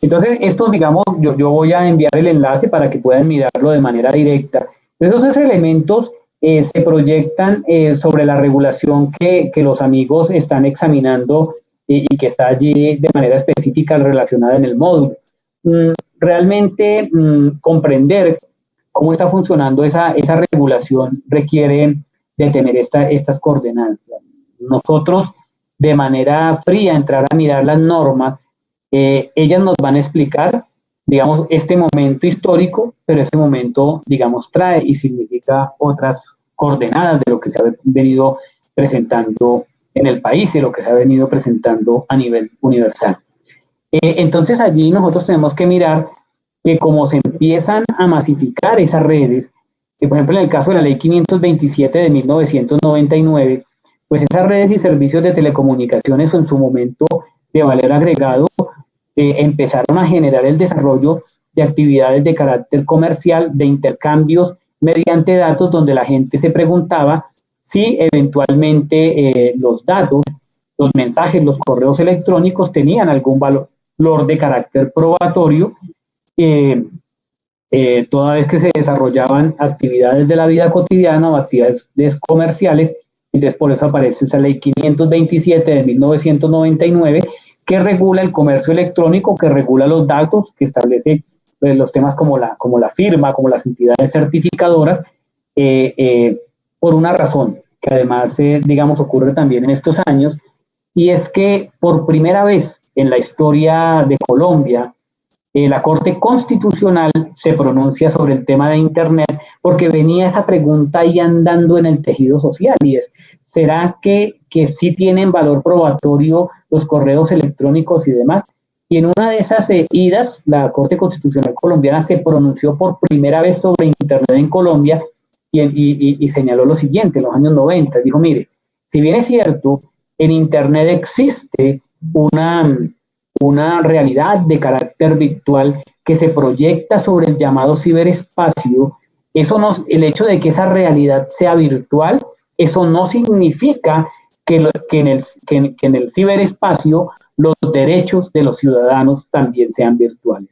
Entonces, esto, digamos, yo voy a enviar el enlace para que puedan mirarlo de manera directa. Esos elementos se proyectan sobre la regulación que los amigos están examinando y que está allí de manera específica relacionada en el módulo. Realmente comprender cómo está funcionando esa regulación requiere de tener estas coordenadas. Nosotros, de manera fría, entrar a mirar las normas, ellas nos van a explicar, digamos, este momento histórico, pero ese momento, digamos, trae y significa otras coordenadas de lo que se ha venido presentando en el país y lo que se ha venido presentando a nivel universal. Entonces allí nosotros tenemos que mirar que como se empiezan a masificar esas redes, por ejemplo en el caso de la ley 527 de 1999, pues esas redes y servicios de telecomunicaciones en su momento de valor agregado empezaron a generar el desarrollo de actividades de carácter comercial, de intercambios mediante datos, donde la gente se preguntaba si eventualmente los datos, los mensajes, los correos electrónicos tenían algún valor de carácter probatorio, toda vez que se desarrollaban actividades de la vida cotidiana o actividades comerciales. Entonces por eso aparece esa ley 527 de 1999 que regula el comercio electrónico, que regula los datos, que establece los temas como la firma, como las entidades certificadoras, por una razón que además, digamos, ocurre también en estos años, y es que por primera vez en la historia de Colombia, la Corte Constitucional se pronuncia sobre el tema de Internet, porque venía esa pregunta ahí andando en el tejido social, y es, ¿será que sí tienen valor probatorio los correos electrónicos y demás? Y en una de esas idas, la Corte Constitucional colombiana se pronunció por primera vez sobre Internet en Colombia y señaló lo siguiente, en los años 90, dijo, mire, si bien es cierto, en Internet existe una realidad de carácter virtual que se proyecta sobre el llamado ciberespacio, el hecho de que esa realidad sea virtual, eso no significa que en el ciberespacio los derechos de los ciudadanos también sean virtuales.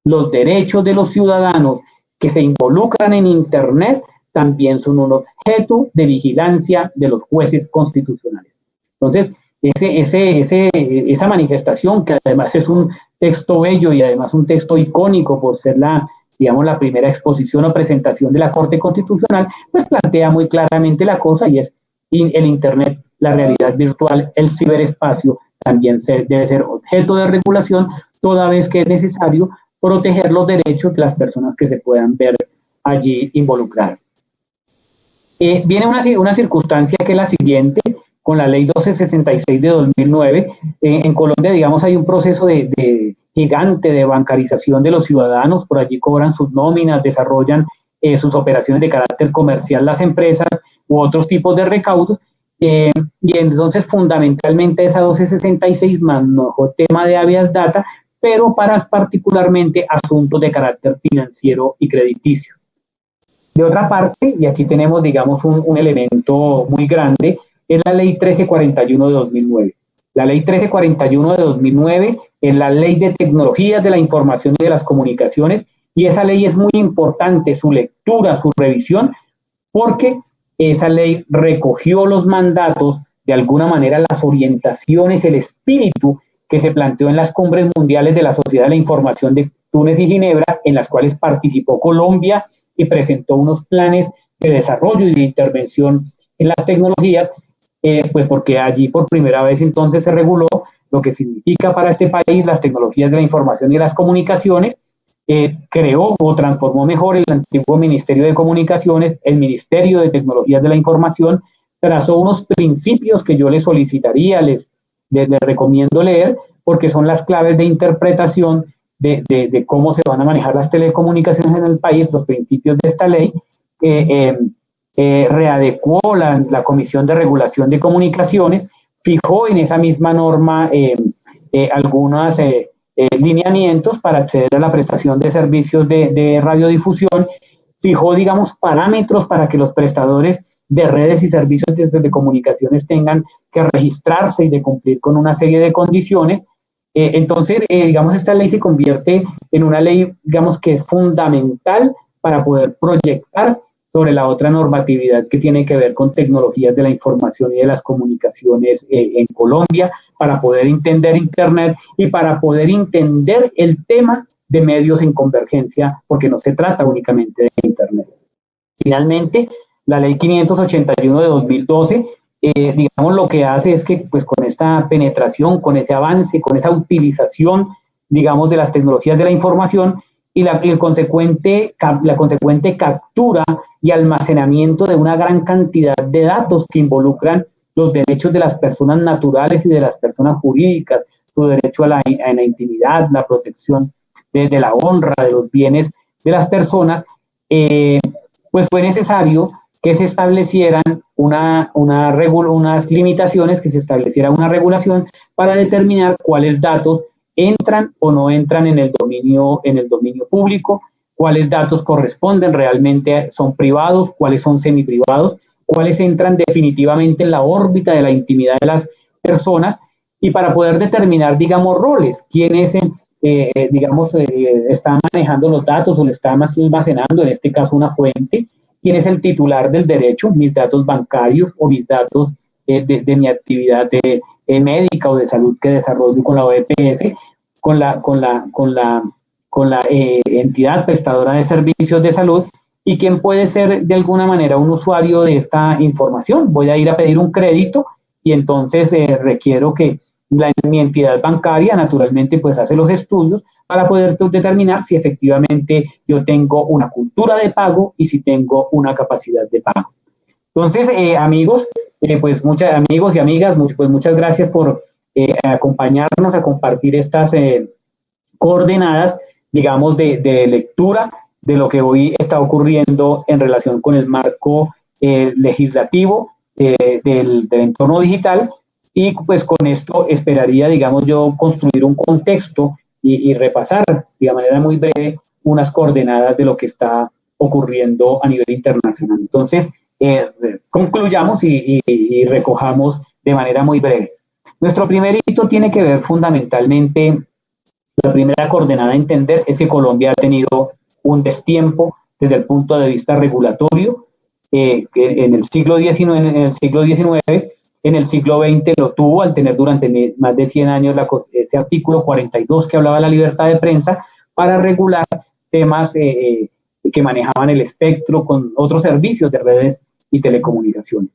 Los derechos de los ciudadanos que se involucran en Internet también son un objeto de vigilancia de los jueces constitucionales. Entonces, esa manifestación, que además es un texto bello y además un texto icónico por ser la primera exposición o presentación de la Corte Constitucional, pues plantea muy claramente la cosa, y es el Internet, la realidad virtual, el ciberespacio, también debe ser objeto de regulación, toda vez que es necesario proteger los derechos de las personas que se puedan ver allí involucradas. Viene una circunstancia que es la siguiente, con la ley 1266 de 2009, en Colombia, digamos, hay un proceso de gigante de bancarización de los ciudadanos, por allí cobran sus nóminas, desarrollan sus operaciones de carácter comercial las empresas u otros tipos de recaudos, y entonces fundamentalmente esa 1266 manejó tema de habeas data, pero para particularmente asuntos de carácter financiero y crediticio. De otra parte, y aquí tenemos, digamos, un elemento muy grande, es la ley 1341 de 2009. La ley 1341 de 2009 es la ley de tecnologías de la información y de las comunicaciones, y esa ley es muy importante, su lectura, su revisión, porque esa ley recogió los mandatos, de alguna manera las orientaciones, el espíritu que se planteó en las cumbres mundiales de la Sociedad de la Información de Túnez y Ginebra, en las cuales participó Colombia y presentó unos planes de desarrollo y de intervención en las tecnologías, pues porque allí por primera vez entonces se reguló lo que significa para este país las tecnologías de la información y las comunicaciones, creó o transformó mejor el antiguo Ministerio de Comunicaciones, el Ministerio de Tecnologías de la Información, trazó unos principios que yo les solicitaría, les recomiendo leer, porque son las claves de interpretación de cómo se van a manejar las telecomunicaciones en el país, los principios de esta ley. Readecuó la Comisión de Regulación de Comunicaciones, fijó en esa misma norma algunos lineamientos para acceder a la prestación de servicios de radiodifusión, fijó, digamos, parámetros para que los prestadores de redes y servicios de comunicaciones tengan que registrarse y de cumplir con una serie de condiciones. Entonces, digamos, esta ley se convierte en una ley, digamos, que es fundamental para poder proyectar sobre la otra normatividad que tiene que ver con tecnologías de la información y de las comunicaciones en Colombia, para poder entender Internet y para poder entender el tema de medios en convergencia, porque no se trata únicamente de Internet. Finalmente, la Ley 581 de 2012, digamos, lo que hace es que, pues, con esta penetración, con ese avance, con esa utilización, digamos, de las tecnologías de la información y la consecuente captura y almacenamiento de una gran cantidad de datos que involucran los derechos de las personas naturales y de las personas jurídicas, su derecho a la intimidad, la protección de la honra, de los bienes de las personas, pues fue necesario que se establecieran unas limitaciones, que se estableciera una regulación para determinar cuáles datos entran o no entran en el dominio público, cuáles datos corresponden realmente, son privados, cuáles son semiprivados, cuáles entran definitivamente en la órbita de la intimidad de las personas, y para poder determinar, digamos, roles, quién es, está manejando los datos o le está almacenando, en este caso, una fuente, quién es el titular del derecho, mis datos bancarios o mis datos de mi actividad médica o de salud que desarrollo con la OEPS, con la entidad prestadora de servicios de salud, y quién puede ser de alguna manera un usuario de esta información. Voy a ir a pedir un crédito y entonces requiero que mi entidad bancaria naturalmente pues hace los estudios para poder determinar si efectivamente yo tengo una cultura de pago y si tengo una capacidad de pago. Entonces, amigos, amigos y amigas, pues muchas gracias por acompañarnos a compartir estas coordenadas, digamos, de lectura de lo que hoy está ocurriendo en relación con el marco legislativo del entorno digital, y pues con esto esperaría, digamos, yo construir un contexto y repasar de manera muy breve unas coordenadas de lo que está ocurriendo a nivel internacional. Entonces, concluyamos y recojamos de manera muy breve. Nuestro primer hito tiene que ver fundamentalmente, la primera coordenada a entender es que Colombia ha tenido un destiempo desde el punto de vista regulatorio, que en el siglo XIX, en el siglo XX lo tuvo al tener durante más de 100 años ese artículo 42 que hablaba de la libertad de prensa para regular temas que manejaban el espectro con otros servicios de redes y telecomunicaciones.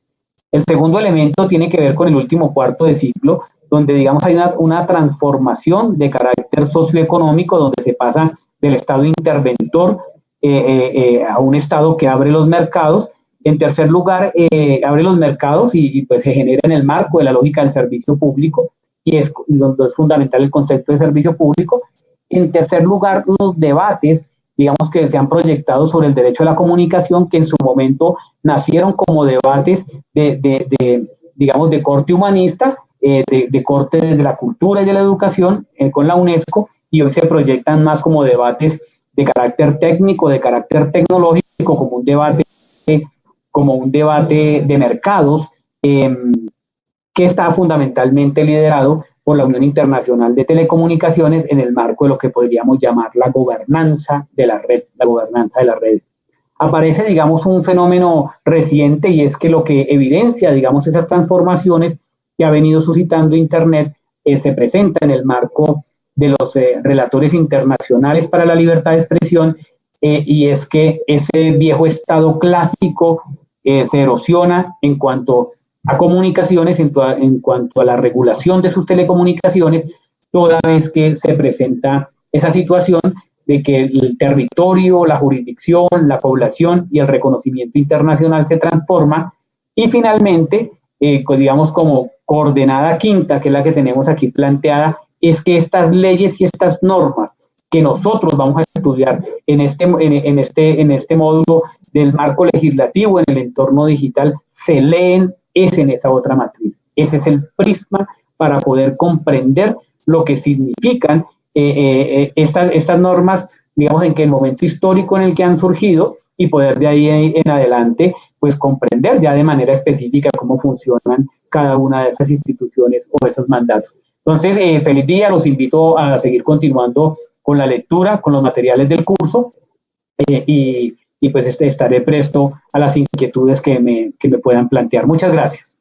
El segundo elemento tiene que ver con el último cuarto de siglo, donde, digamos, hay una transformación de carácter socioeconómico, donde se pasa del Estado interventor a un Estado que abre los mercados. En tercer lugar, abre los mercados y pues se genera en el marco de la lógica del servicio público, y es donde es fundamental el concepto de servicio público. En tercer lugar, los debates, digamos, que se han proyectado sobre el derecho a la comunicación, que en su momento nacieron como debates digamos, de corte humanista, de corte de la cultura y de la educación con la UNESCO, y hoy se proyectan más como debates de carácter técnico, de carácter tecnológico, como un debate de mercados que está fundamentalmente liderado por la Unión Internacional de Telecomunicaciones en el marco de lo que podríamos llamar la gobernanza de la red, la gobernanza de las redes. Aparece, digamos, un fenómeno reciente, y es que lo que evidencia, digamos, esas transformaciones que ha venido suscitando Internet se presenta en el marco de los relatores internacionales para la libertad de expresión, y es que ese viejo estado clásico se erosiona en cuanto a comunicaciones, en cuanto a la regulación de sus telecomunicaciones, toda vez que se presenta esa situación de que el territorio, la jurisdicción, la población y el reconocimiento internacional se transforma. Y finalmente, digamos, como coordenada quinta, que es la que tenemos aquí planteada, es que estas leyes y estas normas que nosotros vamos a estudiar en este módulo del marco legislativo en el entorno digital se leen en esa otra matriz. Ese es el prisma para poder comprender lo que significan estas normas, digamos, en que el momento histórico en el que han surgido, y poder de ahí en adelante pues comprender ya de manera específica cómo funcionan cada una de esas instituciones o esos mandatos. Entonces, feliz día, los invito a seguir continuando con la lectura, con los materiales del curso, y pues estaré presto a las inquietudes que me puedan plantear. Muchas gracias.